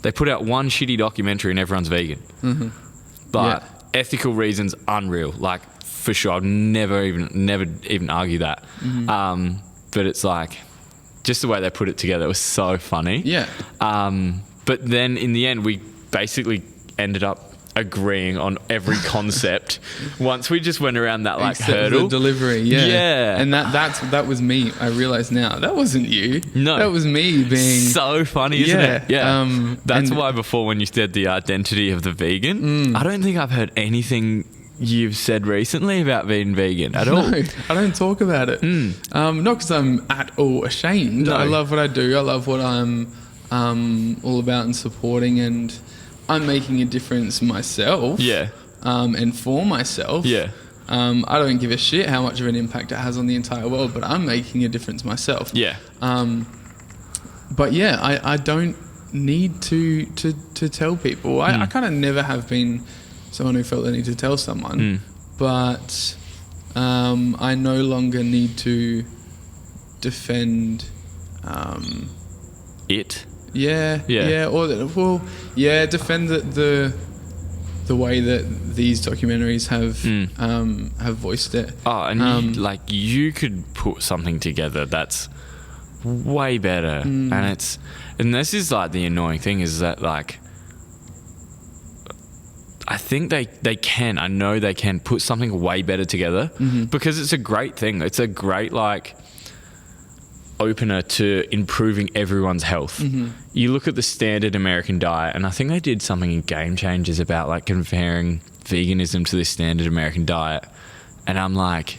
They put out one shitty documentary and everyone's vegan. But ethical reasons, unreal. Like, for sure, I'd never even argue that. But it's like, just the way they put it together was so funny. Yeah. But then in the end, we basically ended up agreeing on every concept once we just went around that like Except hurdle. the delivery, yeah. And that was me. I realize now that wasn't you. No, that was me being so funny, isn't it? Yeah. That's and why before, when you said the identity of the vegan, I don't think I've heard anything you've said recently about being vegan at all. No, I don't talk about it. Not because I'm at all ashamed. No. I love what I do. I love what I'm all about and supporting, and I'm making a difference myself. Yeah. And for myself. Yeah. I don't give a shit how much of an impact it has on the entire world, but I'm making a difference myself. Yeah. But yeah, I don't need to tell people. I kind of never have been someone who felt the need to tell someone, but I no longer need to defend it. Yeah. Defend the way that these documentaries have voiced it. Oh, and you could put something together that's way better, and this is like the annoying thing is that like, I think they can. I know they can put something way better together because it's a great thing. It's a great like opener to improving everyone's health. You look at the standard American diet, and I think they did something in Game Changers about like comparing veganism to the standard American diet, and I'm like,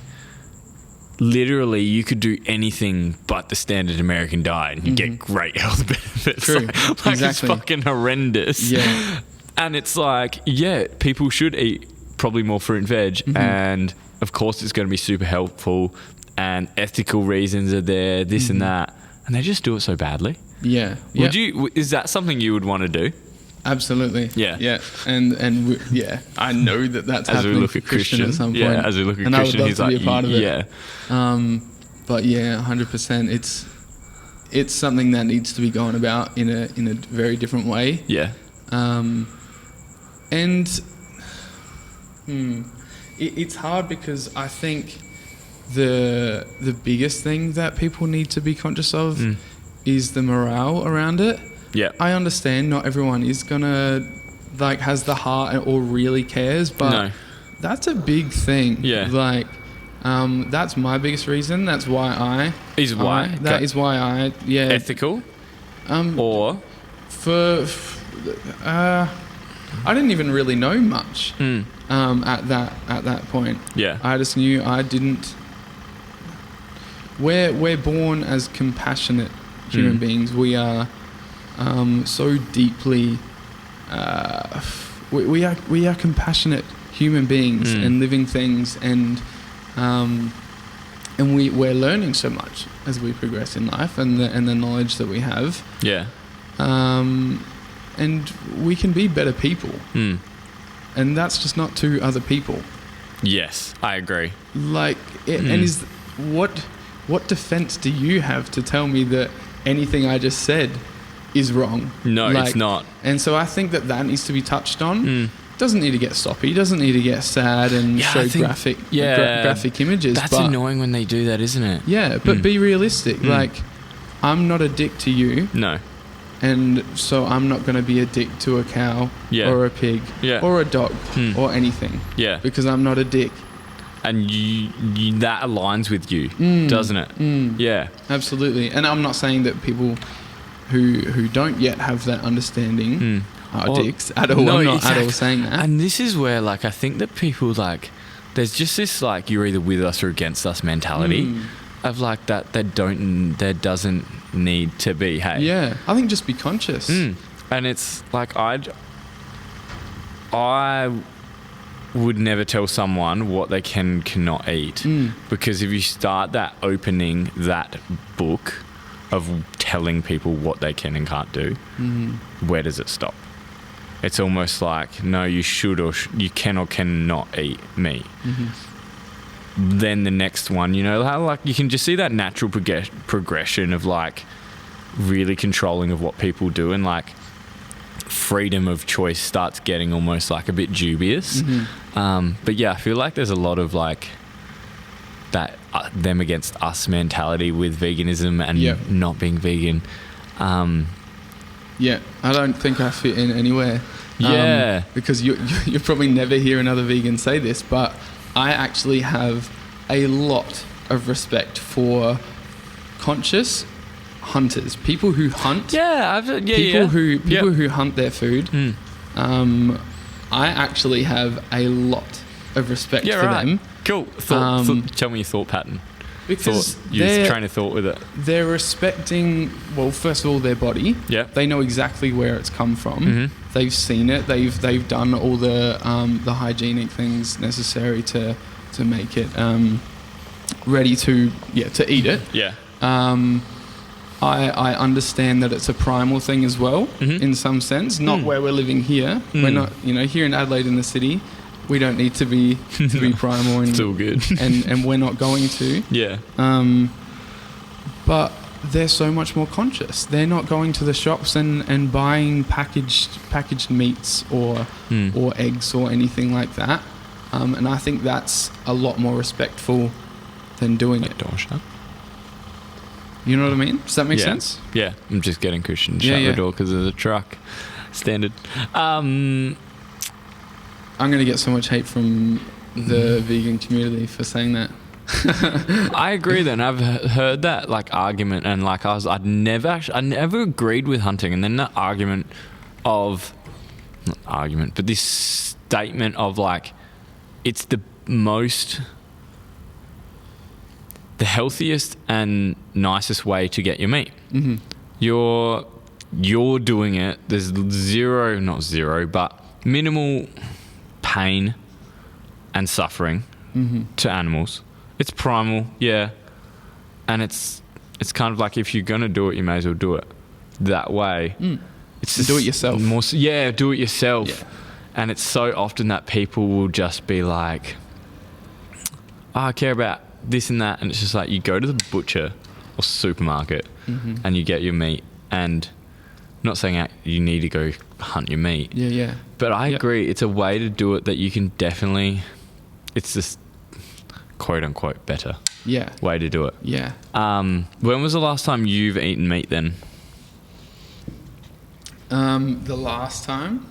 literally you could do anything but the standard American diet and you get great health benefits. True. Like Exactly. It's fucking horrendous. Yeah. And it's like, yeah, people should eat probably more fruit and veg, and of course it's going to be super helpful, and ethical reasons are there, this and that, and they just do it so badly. Yeah. Is that something you would want to do? Absolutely. Yeah. Yeah. And I know that's as happening we look for at Christian at some point. Yeah, as we look at and Christian, I would love he's to like, be a part of it. Yeah. But yeah, 100%. It's something that needs to be gone about in a very different way. Yeah. It's hard because I think the biggest thing that people need to be conscious of is the morale around it. Yeah. I understand not everyone is gonna has the heart or really cares, but that's a big thing. Yeah. That's my biggest reason. That's why ethical or for I didn't even really know much at that point. Yeah. I just knew I didn't. We're born as compassionate human beings. We are so deeply. We are compassionate human beings and living things, and we're learning so much as we progress in life, and the knowledge that we have. Yeah. And we can be better people. And that's just not to other people. Yes, I agree. Like, and is what defense do you have to tell me that anything I just said is wrong? No, it's not. And so I think that needs to be touched on. Doesn't need to get soppy. Doesn't need to get sad and show graphic images. That's annoying when they do that, isn't it? Yeah, but be realistic. Like, I'm not a dick to you. No. And so I'm not going to be a dick to a cow or a pig or a dog or anything. Yeah. Because I'm not a dick. And you that aligns with you, doesn't it? Yeah. Absolutely. And I'm not saying that people who don't yet have that understanding are dicks at all. No, I'm not at all saying that. And this is where, like, I think that people, like, there's just this, like, you're either with us or against us mentality of, like, that doesn't need to be, hey? Yeah. I think just be conscious. And it's, like, I would never tell someone what they cannot eat. Because if you start that opening that book of telling people what they can and can't do, where does it stop? It's almost like, no, you should or you can or cannot eat meat. Then the next one, you know, how, like, you can just see that natural progression of, like, really controlling of what people do, and, like, freedom of choice starts getting almost, like, a bit dubious. But yeah, I feel like there's a lot of, like, that them against us mentality with veganism and not being vegan. Yeah, I don't think I fit in anywhere. Because you'll probably never hear another vegan say this, but I actually have a lot of respect for conscious hunters, people who hunt. People who hunt their food. I actually have a lot of respect for them. Cool. Tell me your thought pattern. Because your train of thought with it. They're respecting, well, first of all, their body. Yeah. They know exactly where it's come from. They've seen it. They've done all the hygienic things necessary to make it ready to eat it. Yeah. I understand that it's a primal thing as well, in some sense. Not where we're living here. We're not, here in Adelaide in the city. We don't need to be primal, and it's all good. and we're not going to. Yeah. But they're so much more conscious. They're not going to the shops and buying packaged meats or eggs or anything like that. And I think that's a lot more respectful than doing it. Door shut. You know what I mean? Does that make sense? Yeah. I'm just getting Christian to shut the door because of the truck. Standard. I'm going to get so much hate from the vegan community for saying that. I agree. Then I've heard that, like, argument, and, like, I never agreed with hunting, and then that but this statement of, like, it's the healthiest and nicest way to get your meat. You're doing it. There's minimal pain and suffering to animals. It's primal, and it's kind of like, if you're gonna do it, you may as well do it that way. It's just do it yourself. Do it yourself. And it's so often that people will just be like, I care about this and that, and it's just like, you go to the butcher or supermarket and you get your meat, and I'm not saying you need to go hunt your meat. But I agree, it's a way to do it that you can definitely, it's just quote unquote better way to do it. When was the last time you've eaten meat then? The last time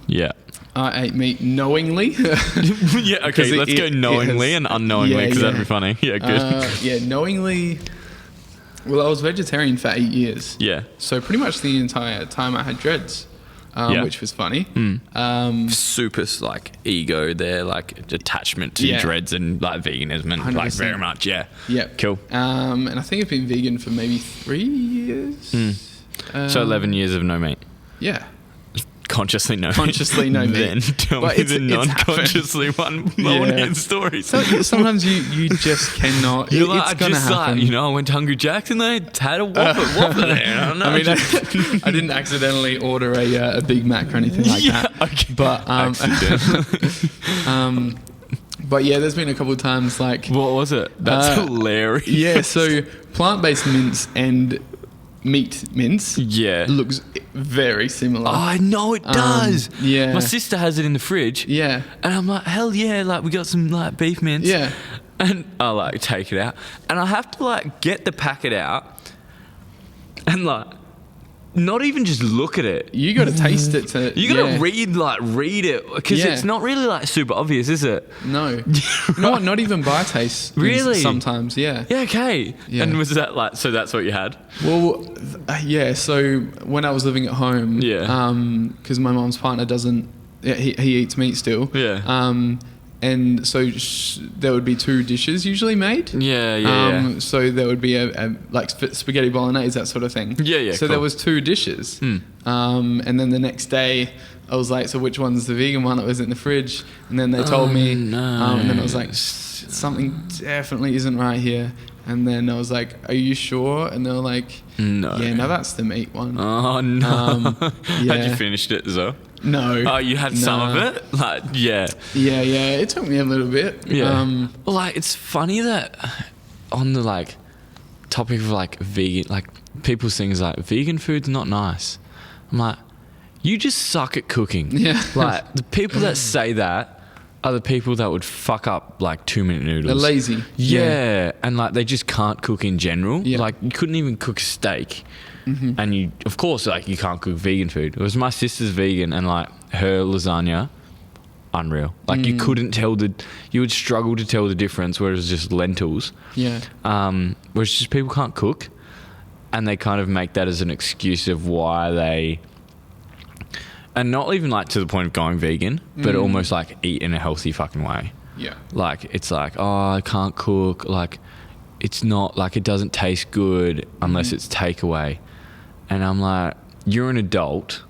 I ate meat knowingly. Okay, let's go knowingly and unknowingly, because that'd be funny. Good. Knowingly. Well, I was vegetarian for 8 years. So pretty much the entire time I had dreads. Yeah. which was funny. Super like ego there, like attachment to Yeah. dreads and like veganism and like 100%. very much. Yeah. Yeah. Cool. And I think I've been vegan for maybe 3 years. So 11 years of no meat. Yeah. Consciously no meat. Consciously no meat. Then tell But me it's- the it's non-consciously one. I Yeah. want to hear the stories. So sometimes you just cannot. You're like, it's I gonna just happen. like, I went to Hungry Jack's and they had a Whopper there. I don't know. I mean, I didn't accidentally order a Big Mac or anything like that. Okay. But but yeah, there's been a couple of times like What was it? That's hilarious. yeah. So plant-based mince and meat mince Yeah. looks very similar. Oh, I know it does. yeah. My sister has it in the fridge. Yeah. And I'm like, hell yeah, like we got some like beef mince. Yeah. And I like take it out. And I have to like get the packet out and like not even just look at it. You got to taste it to. You gotta yeah. read it because Yeah. it's not really like super obvious, is it? No. No, not even by taste. Really? Sometimes, yeah. Yeah, okay. Yeah. And was that like, so that's what you had? Well, yeah. So when I was living at home, Yeah. because my mom's partner doesn't, yeah, he eats meat still. Yeah. And so there would be 2 dishes usually made. Yeah. So there would be a like spaghetti bolognese, that sort of thing. Yeah, So there cool. was 2 dishes. And then the next day I was like, so which one's the vegan one that was in the fridge? And then they told me, no. and then I was like, something definitely isn't right here. And then I was like, are you sure? And they were like, No. yeah, no, that's the meat one. Oh no. Had yeah. you finished it as well? No. Oh, you had some of Nah. it? Like, yeah. Yeah, it took me a little bit. Yeah. Well, like, it's funny that on the, like, topic of, like, vegan, like, people's things like, vegan food's not nice. I'm like, you just suck at cooking. Yeah. Like, the people that say that are the people that would fuck up, like, 2-minute noodles. They're lazy. Yeah. And, like, they just can't cook in general. Yeah. Like, you couldn't even cook steak. And you, of course, like, you can't cook vegan food. It was my sister's vegan and, like, her lasagna, unreal. Like, you couldn't tell you would struggle to tell the difference, whereas it's just lentils. Yeah. Whereas just people can't cook. And they kind of make that as an excuse of why they, and not even, like, to the point of going vegan, but almost, like, eat in a healthy fucking way. Yeah. Like, it's like, oh, I can't cook. Like, it's not, like, it doesn't taste good unless it's takeaway. And I'm like, you're an adult.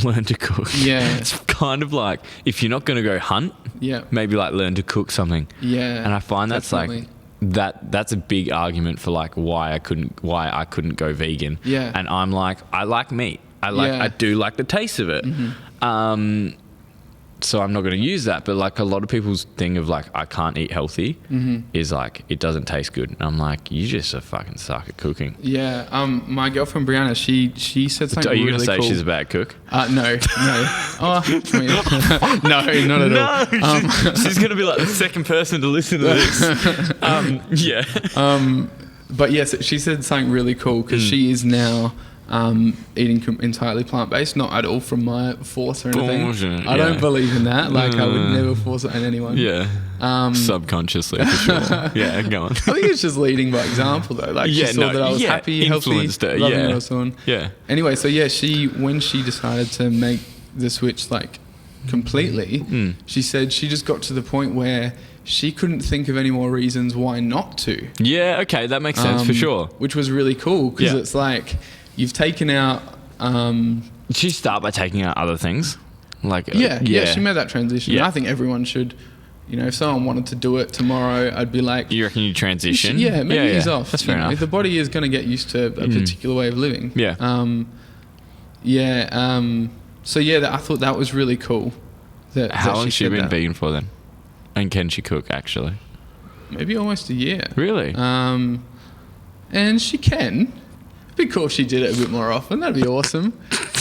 Learn to cook. Yeah. It's kind of like, if you're not going to go hunt, Yeah. maybe, like, learn to cook something. Yeah. And I find that's definitely. like, that's a big argument for, like, why I couldn't go vegan. Yeah. And I'm like, I like meat. Yeah. I do like the taste of it. So I'm not going to use that. But, like, a lot of people's thing of, like, I can't eat healthy is, like, it doesn't taste good. And I'm like, you just a fucking suck at cooking. Yeah. My girlfriend Brianna, she said something Are you really going to say cool. she's a bad cook? No. Oh, I mean, no, not at all. She's going to be, like, the second person to listen to this. Yeah. But yes, she said something really cool because she is now eating entirely plant-based, not at all from my force or anything. Bullshit, I yeah. don't believe in that. Like, I would never force it on anyone. Yeah. Subconsciously, for sure. Yeah, go on. I think it's just leading by example, though. Like, she saw that I was happy, healthy, influenced her, loving yeah. what I was doing. Yeah. Anyway, so yeah, when she decided to make the switch, like, completely, she said she just got to the point where she couldn't think of any more reasons why not to. Yeah, okay, that makes sense for sure. Which was really cool because Yeah. it's like you've taken out. Did you start by taking out other things? Like, Yeah, she made that transition. Yeah. I think everyone should. You know, if someone wanted to do it tomorrow, I'd be like, You reckon you transition? yeah, maybe ease off. That's You fair know, enough. the body is going to get used to a particular way of living. Yeah. So yeah, I thought that was really cool. How long has she said been that. vegan for then? And can she cook, actually? Maybe almost a year. Really? And she can. It'd be cool if she did it a bit more often. That'd be awesome.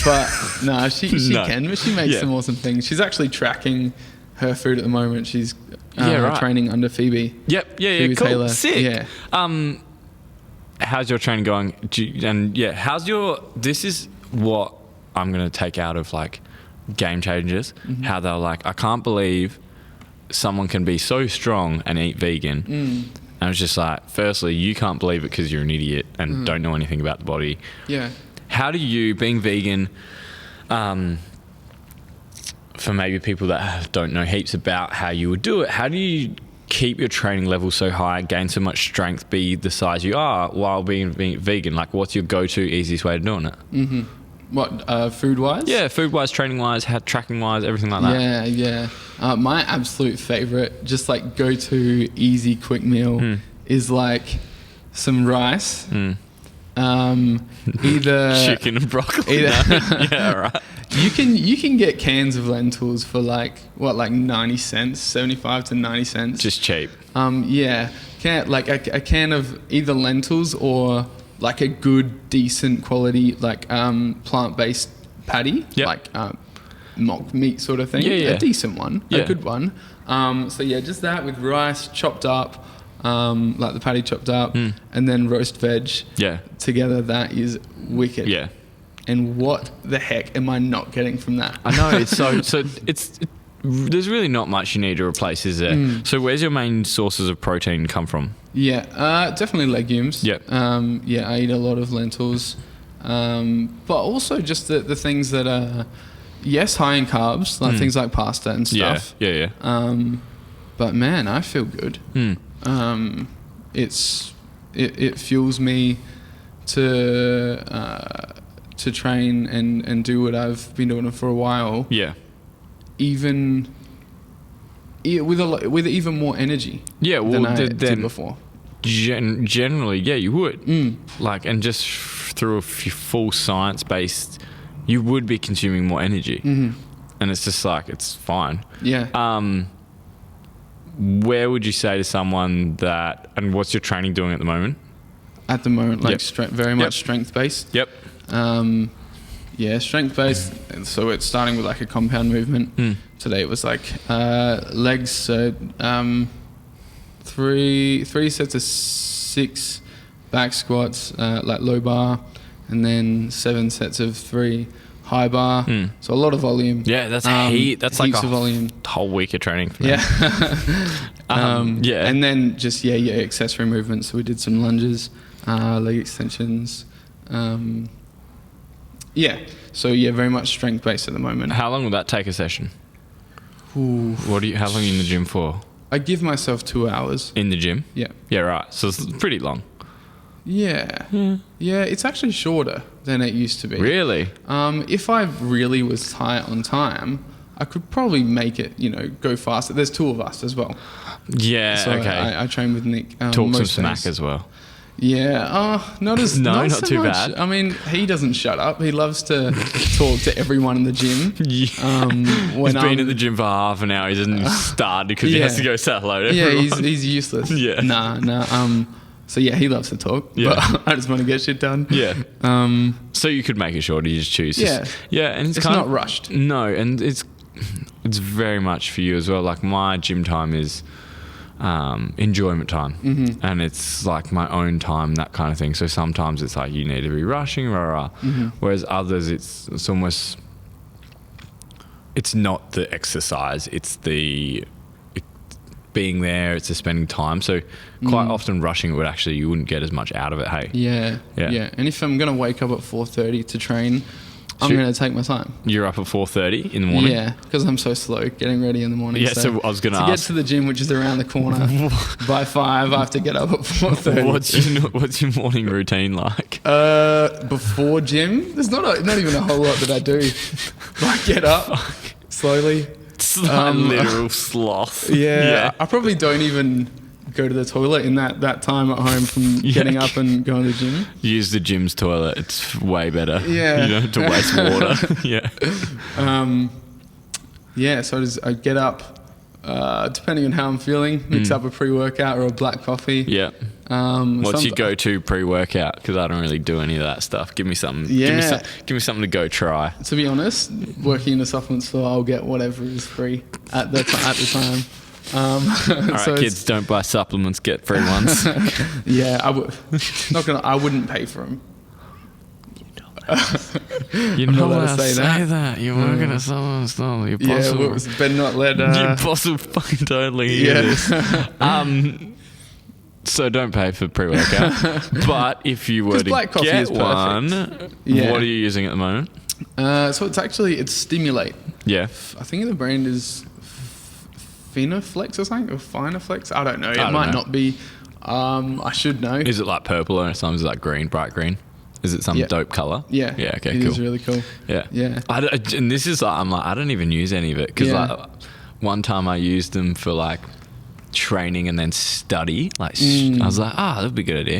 But no, she No. can. But she makes Yeah. some awesome things. She's actually tracking her food at the moment. She's Yeah, right. training under Phoebe. Yep. Yeah, Phoebe cool. Taylor. Sick. Yeah. How's your training going? This is what I'm going to take out of, like, Game Changers. How they're like, I can't believe someone can be so strong and eat vegan. And I was just like, firstly, you can't believe it because you're an idiot and don't know anything about the body. Yeah. How do you, being vegan, For maybe people that don't know heaps about how you would do it, how do you keep your training level so high, gain so much strength, be the size you are while being vegan? Like, what's your go-to easiest way of doing it? Mm-hmm. What, food-wise? Yeah, food-wise, training-wise, tracking-wise, everything like that. Yeah. My absolute favorite, just like go-to easy quick meal is like some rice. Either chicken and broccoli. Yeah, right. You can get cans of lentils for like 90 cents, 75 to 90 cents. Just cheap. Yeah. A can of either lentils or like a good, decent quality, like plant-based patty, like mock meat sort of thing. Yeah. A decent one, a good one. So yeah, just that with rice chopped up, like the patty chopped up, and then roast veg. Yeah. Together, that is wicked. Yeah. And what the heck am I not getting from that? I know, it's there's really not much you need to replace, is there? So where's your main sources of protein come from? Yeah, definitely legumes. Yep. Yeah, I eat a lot of lentils. But also just the things that are, yes, high in carbs, like things like pasta and stuff. Yeah. But man, I feel good. It fuels me to train and do what I've been doing for a while. Yeah. Even with even more energy. Yeah, well, than I did before. Generally, yeah, you would. Like, and just through a full science-based, you would be consuming more energy. And it's just like, it's fine. Yeah. Where would you say to someone that, and what's your training doing at the moment? At the moment, like very much strength-based. Yep. Yeah, strength-based. So it's starting with like a compound movement. Today it was like legs. So 3 sets of 6 back squats, like low bar, and then 7 sets of 3 high bar. So a lot of volume. Yeah, that's heat. That's like a volume. Whole week of training for me. Yeah. And then just your accessory movements. So we did some lunges, leg extensions. So very much strength based at the moment. How long will that take a session? Ooh. How long are you in the gym for? I give myself 2 hours. In the gym? Yeah. Yeah, right. So it's pretty long. Yeah. Yeah, it's actually shorter than it used to be. Really? If I really was tight on time, I could probably make it, go faster. There's 2 of us as well. Yeah, so okay. I train with Nick. Talk some smack as well. Yeah, not not so too much. bad. I mean, he doesn't shut up. He loves to talk to everyone in the gym. He's been at the gym for half an hour. He doesn't start because he has to go say hello to everyone. Yeah, he's useless. Yeah. Nah. So yeah, he loves to talk. Yeah. But I just want to get shit done. Yeah. So you could make it shorter. You just choose. Yeah, and it's not rushed. No, and it's very much for you as well. Like my gym time is enjoyment time, and it's like my own time, that kind of thing. So sometimes it's like you need to be rushing, whereas others it's almost, it's not the exercise, it's being there, it's the spending time. So quite often rushing it you wouldn't get as much out of it. Hey. Yeah. And if I'm gonna wake up at 4:30 to train, I'm going to take my time. You're up at 4:30 in the morning? Yeah, because I'm so slow getting ready in the morning. Yeah, so I was going to ask. To get to the gym, which is around the corner, by 5, I have to get up at 4:30. What's your morning routine like? Before gym, there's not even a whole lot that I do. I get up slowly. It's like literal sloth. Yeah, I probably don't even go to the toilet in that time at home from getting up and going to the gym. Use the gym's toilet. It's way better. Yeah. You don't have to waste water. Yeah. So I get up, depending on how I'm feeling, mix up a pre-workout or a black coffee. Yeah. What's your go-to pre-workout? Because I don't really do any of that stuff. Give me something. Yeah. Give me something to go try. To be honest, working in a supplement store, I'll get whatever is free at the time. All right, so kids, don't buy supplements, get free ones. Yeah, I wouldn't pay for them. You're not allowed to say that. You're working at supplement store. You're possible. Yeah, better not let... You're possible fucking totally hear this. So don't pay for pre-workout. But if you were to get one, what are you using at the moment? So it's stimulate. Yeah. I think the brand is Finaflex or something, or Finaflex. I don't know. It might not be. I should know. Is it like purple or sometimes like green, bright green? Is it some dope color? Yeah. Yeah. Okay. It cool. is really cool. Yeah. Yeah. And this is like, I'm like, I don't even use any of it because like one time I used them for like training and then study. Like I was like, that'd be a good idea.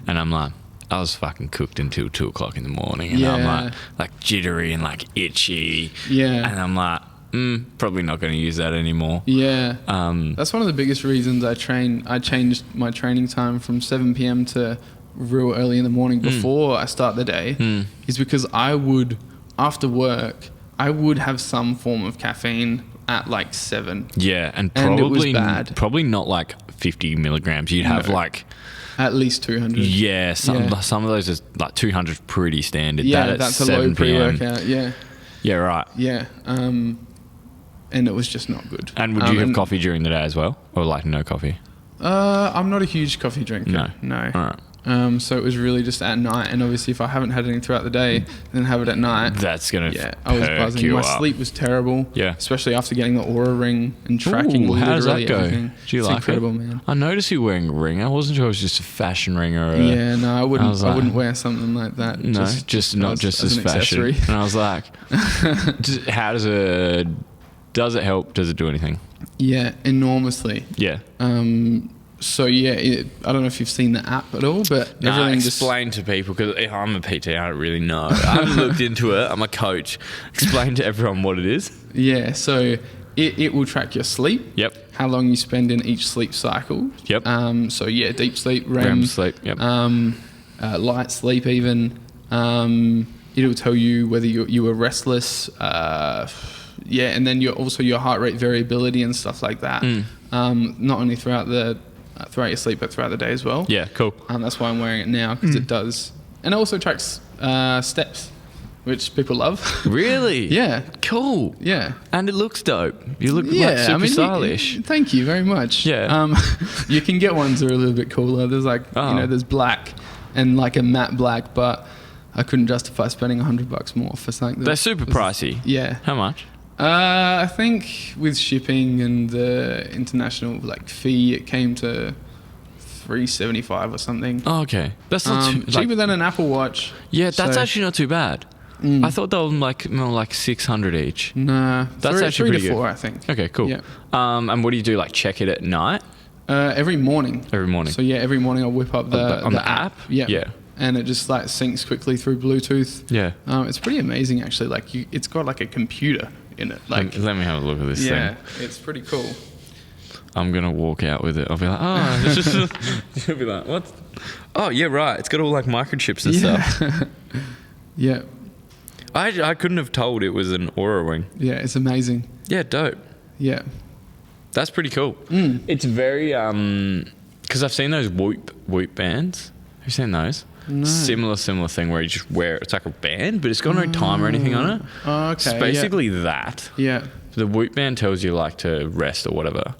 And I'm like, I was fucking cooked until 2 o'clock in the morning, and I'm like jittery and like itchy. Yeah. And I'm like, probably not going to use that anymore. Yeah. That's one of the biggest reasons I changed my training time from 7 p.m. to real early in the morning before I start the day, is because I would, after work, I would have some form of caffeine at like 7. Yeah, and it was bad. Probably not like 50 milligrams. You'd have like at least 200. Yeah, some of those is like 200 pretty standard. Yeah, that's a low pre-workout. Yeah. Yeah, right. Yeah. And it was just not good. And would you have coffee during the day as well, or like no coffee? I'm not a huge coffee drinker. No. All right. So it was really just at night, and obviously if I haven't had anything throughout the day, then have it at night. That's gonna I was buzzing. My sleep was terrible. Yeah, especially after getting the Aura ring and tracking. Ooh, how does that go? Everything. Do you like incredible, it? Man. I noticed you wearing a ring. I wasn't sure it was just a fashion ring or. No, I wouldn't. I wouldn't wear something like that. No, just not just as fashion. Accessory. And I was like, how does it? Does it help? Does it do anything? Yeah, enormously. Yeah. So I don't know if you've seen the app at all, but everything explain to people, because I'm a PT, I don't really know. I haven't looked into it. I'm a coach. Explain to everyone what it is. Yeah, so it will track your sleep. Yep. How long you spend in each sleep cycle. Yep. So deep sleep, REM sleep. Yep. Light sleep even. It'll tell you whether you were restless. And then your heart rate variability and stuff like that. Not only throughout your sleep, but throughout the day as well. Yeah, cool. That's why I'm wearing it now, because it does. And it also tracks steps, which people love. Really? Yeah. Cool. Yeah. And it looks dope. You look like super stylish. Thank you very much. Yeah. You can get ones that are a little bit cooler. There's there's black and like a matte black, but I couldn't justify spending $100 more for something. They're super pricey. Yeah. How much? I think with shipping and the international fee, it came to $375 or something. Oh, okay. That's not too cheaper than an Apple Watch. Yeah, that's actually not too bad. I thought they were more like 600 each. Nah, that's actually pretty 3 to 4, good. I think. Okay, cool. Yeah. And what do you do? Like check it at night? Every morning. Every morning. So every morning I'll whip up the app. Yeah. Yeah. And it just syncs quickly through Bluetooth. Yeah. It's pretty amazing actually. It's got like a computer in it. Let me have a look at this thing. Yeah, it's pretty cool. I'm gonna walk out with it. I'll be like, it's just. You'll be like, what? Oh yeah, right. It's got all like microchips and stuff. Yeah. I couldn't have told it was an Aura ring. Yeah, it's amazing. Yeah, dope. Yeah. That's pretty cool. It's very because I've seen those Whoop bands. Have you seen those? No. Similar thing where you just wear it's like a band, but it's got no time or anything on it. Oh, okay. It's basically that. Yeah. The Whoop band tells you to rest or whatever.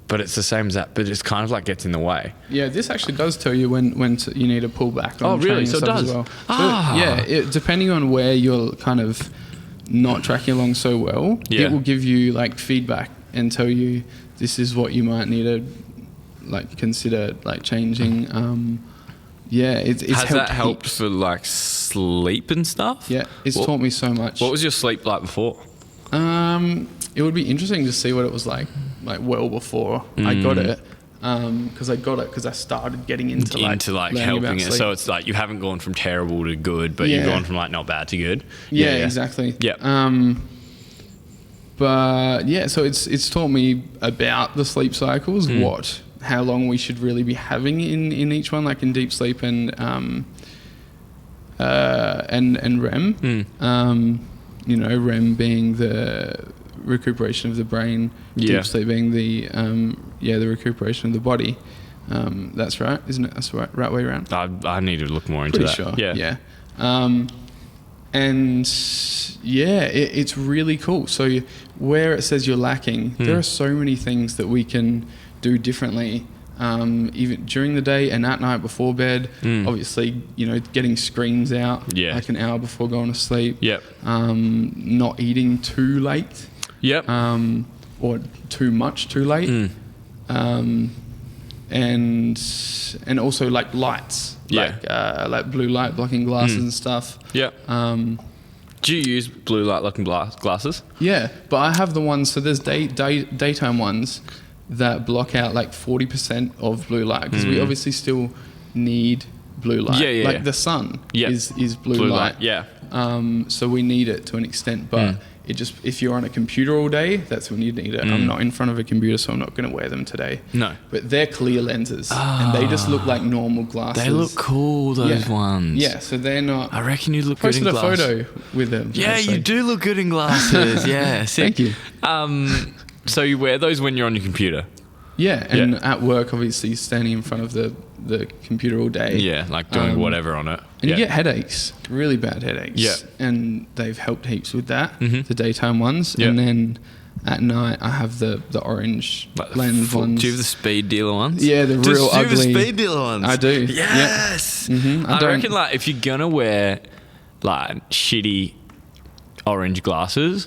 But it's the same as that, but it's kind of gets in the way. Yeah, this actually does tell you when you need to pull back. Oh, really? So it does? As well. Depending on where you're kind of not tracking along so well, it will give you feedback and tell you this is what you might need to consider changing. It's has that helped heaps. For sleep and stuff? Yeah, it's taught me so much. What was your sleep like before? It would be interesting to see what it was like well before I got it. Because I started getting into helping it. So it's you haven't gone from terrible to good, but you've gone from not bad to good. Yeah, exactly. Yeah. So it's taught me about the sleep cycles, how long we should really be having in each one, in deep sleep and REM. REM being the recuperation of the brain, deep sleep being the recuperation of the body. That's right, isn't it? That's the right way around. I need to look more into Pretty that. Sure. Yeah. It's really cool. So where it says you're lacking, there are so many things that we can do differently even during the day and at night before bed. Obviously, getting screens out like an hour before going to sleep. Yep. Not eating too late. Yep. Or too much too late. And also like lights. Like blue light blocking glasses and stuff. Yep. Do you use blue light blocking glasses? Yeah, but I have the ones, so there's daytime ones that block out like 40% of blue light, because we obviously still need blue light. Like the sun is blue light. Yeah. So we need it to an extent, but if you're on a computer all day, that's when you need it. I'm not in front of a computer, so I'm not going to wear them today. No. But they're clear lenses, and they just look like normal glasses. They look cool, those ones. Yeah, so they're not... I reckon you look good in glasses. Posted a photo with them. Yeah, you do look good in glasses. Yeah, sick. Thank you. So you wear those when you're on your computer? Yeah, and at work, obviously, standing in front of the computer all day. Yeah, like doing whatever on it. And you get headaches, really bad headaches. Yeah. And they've helped heaps with that, the daytime ones. Yeah. And then at night, I have the orange lens ones. Do you have the speed dealer ones? Yeah, the real ugly. Do you have the speed dealer ones? I do. Yes! Yeah. I reckon like if you're going to wear like shitty orange glasses...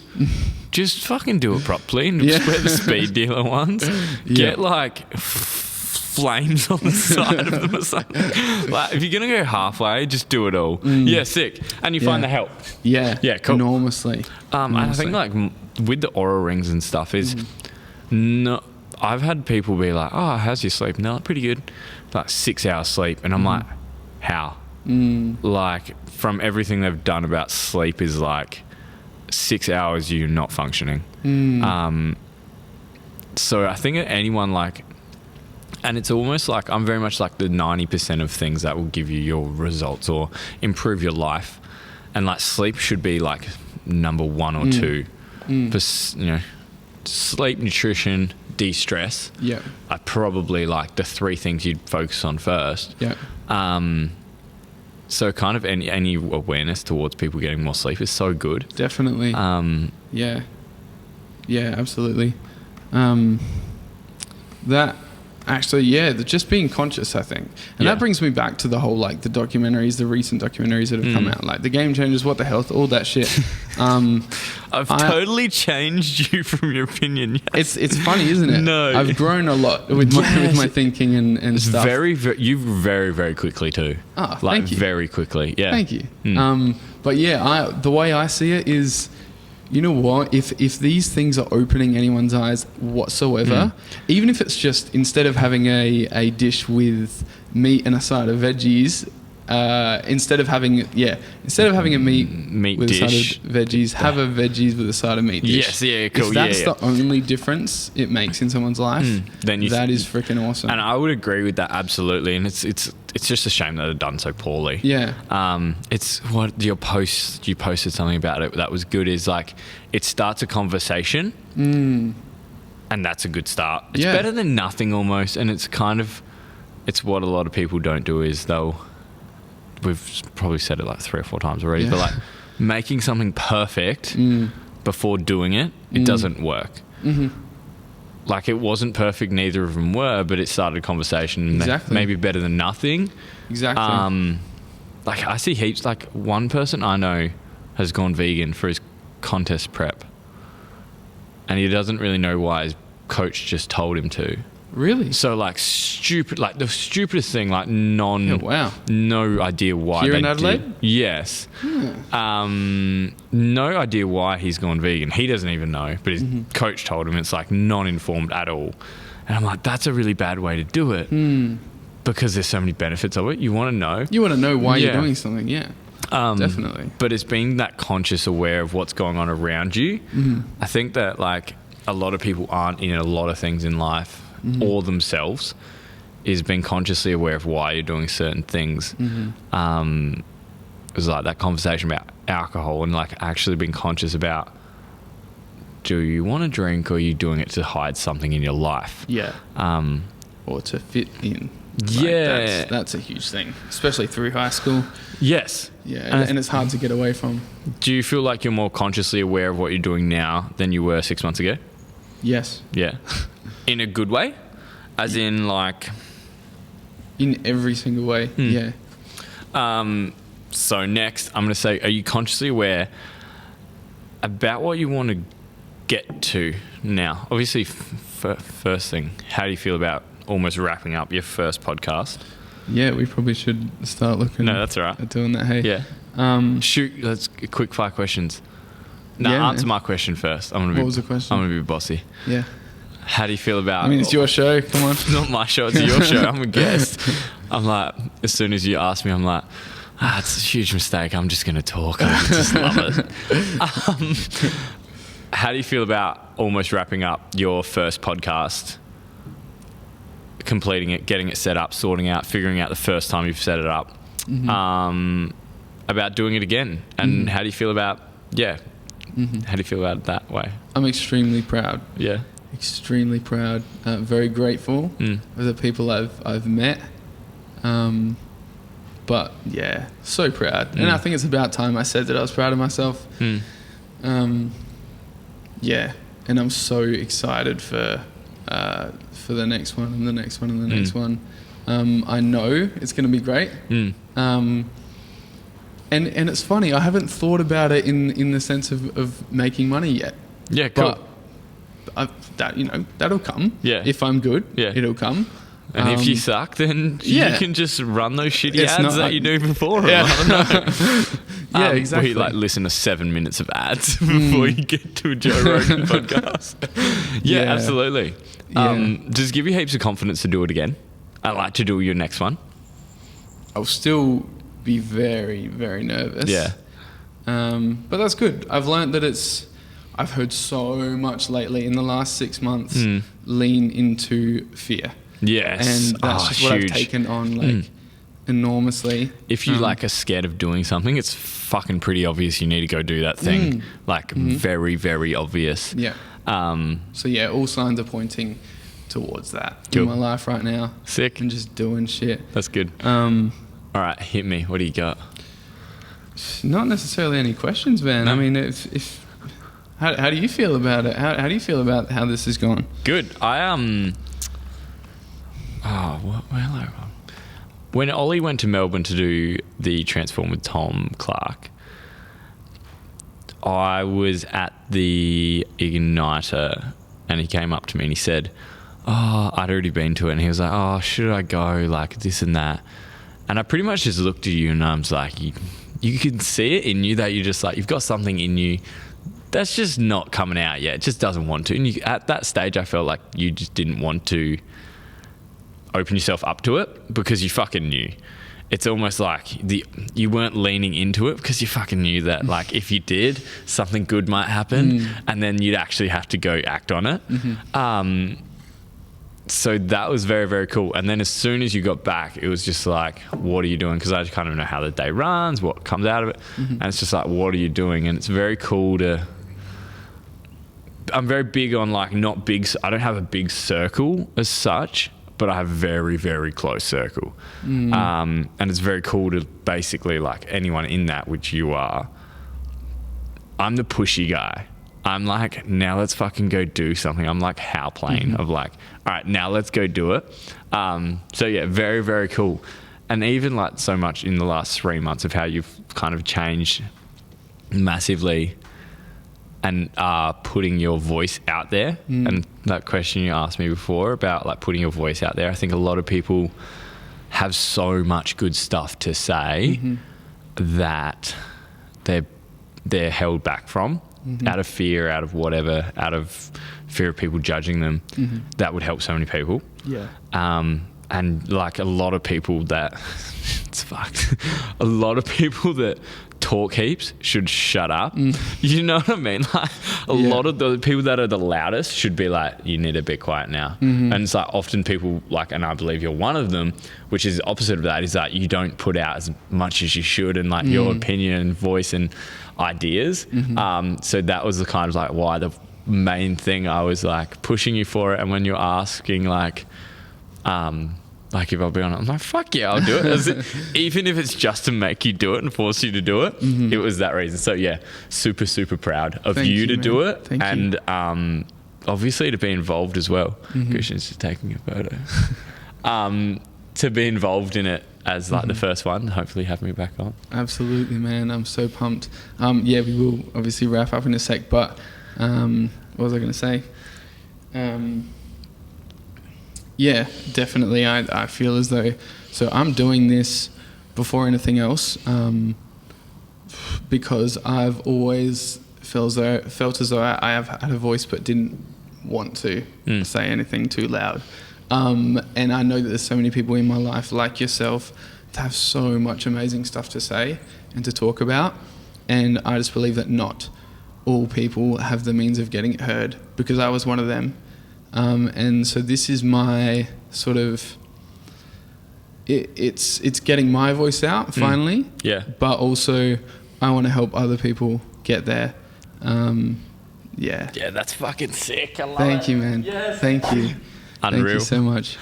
Just fucking do it properly and just wear the speed dealer ones. Get like flames on the side of them or something. Like if you're gonna go halfway, just do it all. Yeah, sick. And you find the help. Yeah, cool. Enormously. And I think like with the Oura rings and stuff is no. I've had people be like, "Oh, how's your sleep?" No, pretty good. Like 6 hours sleep, and I'm like, "How?" Like from everything they've done about sleep is like 6 hours you're not functioning. So I think anyone like, and it's almost like I'm very much like the 90% of things that will give you your results or improve your life, and like sleep should be like number 1 or 2. For sleep, nutrition, de-stress. Yeah, are probably like the 3 things you'd focus on first. Yeah. So kind of any awareness towards people getting more sleep is so good. Definitely. Yeah, absolutely. That actually, just being conscious, I think. And that brings me back to the whole, like, the documentaries, the recent documentaries that have come out, like The Game Changers, What the Health, all that shit. I've totally changed you from your opinion. Yes. It's funny, isn't it? No. I've grown a lot with my thinking and stuff. You very, very quickly too. Oh, like thank you. Very quickly, yeah. Thank you. But yeah, the way I see it is, you know what? If these things are opening anyone's eyes whatsoever, even if it's just instead of having a dish with meat and a side of veggies, instead of having a meat with dish, a side of veggies, have a veggies with a side of meat dish. Yes, yeah, cool. If that's the only difference it makes in someone's life, then that is freaking awesome. And I would agree with that absolutely. And it's just a shame that they're done so poorly. Yeah. It's what you posted something about it that was good. Is like it starts a conversation, and that's a good start. It's better than nothing almost. And it's what a lot of people don't do is we've probably said it like 3 or 4 times already, but like making something perfect before doing it, it doesn't work. Like it wasn't perfect, neither of them were, but it started a conversation. Exactly. Maybe better than nothing. Exactly. Like I see heaps, like one person I know has gone vegan for his contest prep, and he doesn't really know why his coach just told him to. Really? So like stupid, like the stupidest thing, like no idea why. Here in Adelaide? Yes. No idea why he's gone vegan. He doesn't even know, but his coach told him. It's like non-informed at all. And I'm like, that's a really bad way to do it because there's so many benefits of it. You want to know. You want to know why you're doing something, definitely. But it's being that conscious, aware of what's going on around you. I think that like a lot of people aren't in a lot of things in life or themselves, is being consciously aware of why you're doing certain things. It was like that conversation about alcohol and like actually being conscious about, do you want to drink or are you doing it to hide something in your life? Yeah. Or to fit in. Like that's a huge thing, especially through high school. Yes. Yeah, and it's hard to get away from. Do you feel like you're more consciously aware of what you're doing now than you were 6 months ago? Yes. Yeah. In a good way? As in, like... In every single way, yeah. So next, I'm going to say, are you consciously aware about what you want to get to now? Obviously, first thing, how do you feel about almost wrapping up your first podcast? Yeah, we probably should start looking. No, that's all right. At doing that. Hey, yeah. Shoot, let's quick fire questions. No, answer my question first. What was the question? I'm gonna be bossy. Yeah. How do you feel about? I mean, it's your show. Come on. It's not my show. It's your show. I'm a guest. I'm like, as soon as you ask me, I'm like, it's a huge mistake. I'm just gonna talk. I just love it. How do you feel about almost wrapping up your first podcast? Completing it, getting it set up, sorting out, figuring out the first time you've set it up. About doing it again, and how do you feel about how do you feel about it that way? I'm extremely proud. Yeah, extremely proud. Very grateful of the people I've met. But yeah, so proud, and I think it's about time I said that I was proud of myself. Yeah, and I'm so excited for the next one and the next one and the next one. I know it's going to be great. And it's funny, I haven't thought about it in the sense of making money yet. Yeah, cool. But that'll come. Yeah. If I'm good, it'll come. And if you suck, then you can just run those shitty ads that you do before. Yeah, I don't know. Yeah, exactly. Where you listen to 7 minutes of ads before you get to a Joe Rogan podcast. Yeah, absolutely. Does it give you heaps of confidence to do it again? I'd like to do your next one. I'll still be very, very nervous. Yeah. But that's good. I've learned that I've heard so much lately in the last 6 months lean into fear. Yes. And that's just what I've taken on enormously. If you are scared of doing something, it's fucking pretty obvious you need to go do that thing. Very, very obvious. Yeah. So yeah, all signs are pointing towards that in my life right now. Sick. And just doing shit. That's good. All right, hit me. What do you got? Not necessarily any questions, man. No. I mean, how do you feel about it? How do you feel about how this has gone? Good. When Ollie went to Melbourne to do the Transform with Tom Clark, I was at the Igniter and he came up to me and he said, I'd already been to it, and he was like, should I go, like this and that? And I pretty much just looked at you and I was like, you can see it in you that you're just like, you've got something in you that's just not coming out yet. It just doesn't want to. And at that stage, I felt like you just didn't want to open yourself up to it because you fucking knew. It's almost like you weren't leaning into it because you fucking knew that like if you did, something good might happen and then you'd actually have to go act on it. So that was very, very cool. And then as soon as you got back, it was just like, what are you doing? Because I just kind of know how the day runs, what comes out of it. And it's just like, what are you doing? And it's very cool I'm very big on like I don't have a big circle as such, but I have a very, very close circle. And it's very cool to basically like anyone in that, which you are, I'm the pushy guy. I'm like, now let's fucking go do something. I'm like Hal Plane of like, all right, now let's go do it. So yeah, very, very cool. And even like so much in the last 3 months of how you've kind of changed massively and putting your voice out there. And that question you asked me before about like putting your voice out there, I think a lot of people have so much good stuff to say that they're held back from. Out of fear, out of whatever, out of fear of people judging them. That would help so many people. Yeah. And like a lot of people that it's fucked. A lot of people that talk heaps should shut up. You know what I mean? Like a lot of the people that are the loudest should be like, you need to be quiet now. And it's like often people like, and I believe you're one of them, which is the opposite of that, is that you don't put out as much as you should and like your opinion and voice and ideas. So that was the kind of like why the main thing I was like pushing you for it. And when you're asking like if I'll be on it, I'm like, fuck yeah, I'll do it. Even if it's just to make you do it and force you to do it, it was that reason. So yeah, super, super proud of you to do it. Thank and you. obviously to be involved as well. Christian's just taking a photo. To be involved in it as like the first one, hopefully have me back on. Absolutely, man. I'm so pumped. Yeah, we will obviously wrap up in a sec, but what was I going to say? Yeah, definitely. I feel as though, so I'm doing this before anything else, because I've always felt as though I have had a voice but didn't want to say anything too loud. And I know that there's so many people in my life like yourself that have so much amazing stuff to say and to talk about. And I just believe that not all people have the means of getting it heard, because I was one of them. And so this is my sort of, it's getting my voice out finally. Yeah. But also I want to help other people get there. Yeah. Yeah, that's fucking sick. I love Thank it. you, man. Yes. Thank you. Unreal. Thank you so much.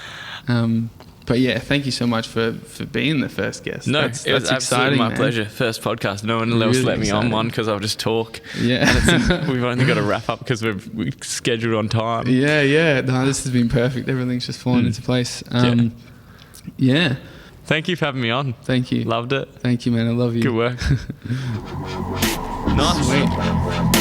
But yeah, thank you so much for being the first guest. No, that's it was absolutely exciting, my man. pleasure. First podcast. No one else Really let me on exciting. one because I'll just talk. Yeah. We've only got to wrap up because we're scheduled on time. Yeah. No, this has been perfect. Everything's just fallen into place. Yeah. Thank you for having me on. Thank you. Loved it. Thank you, man. I love you. Good work. Nice. Sweet.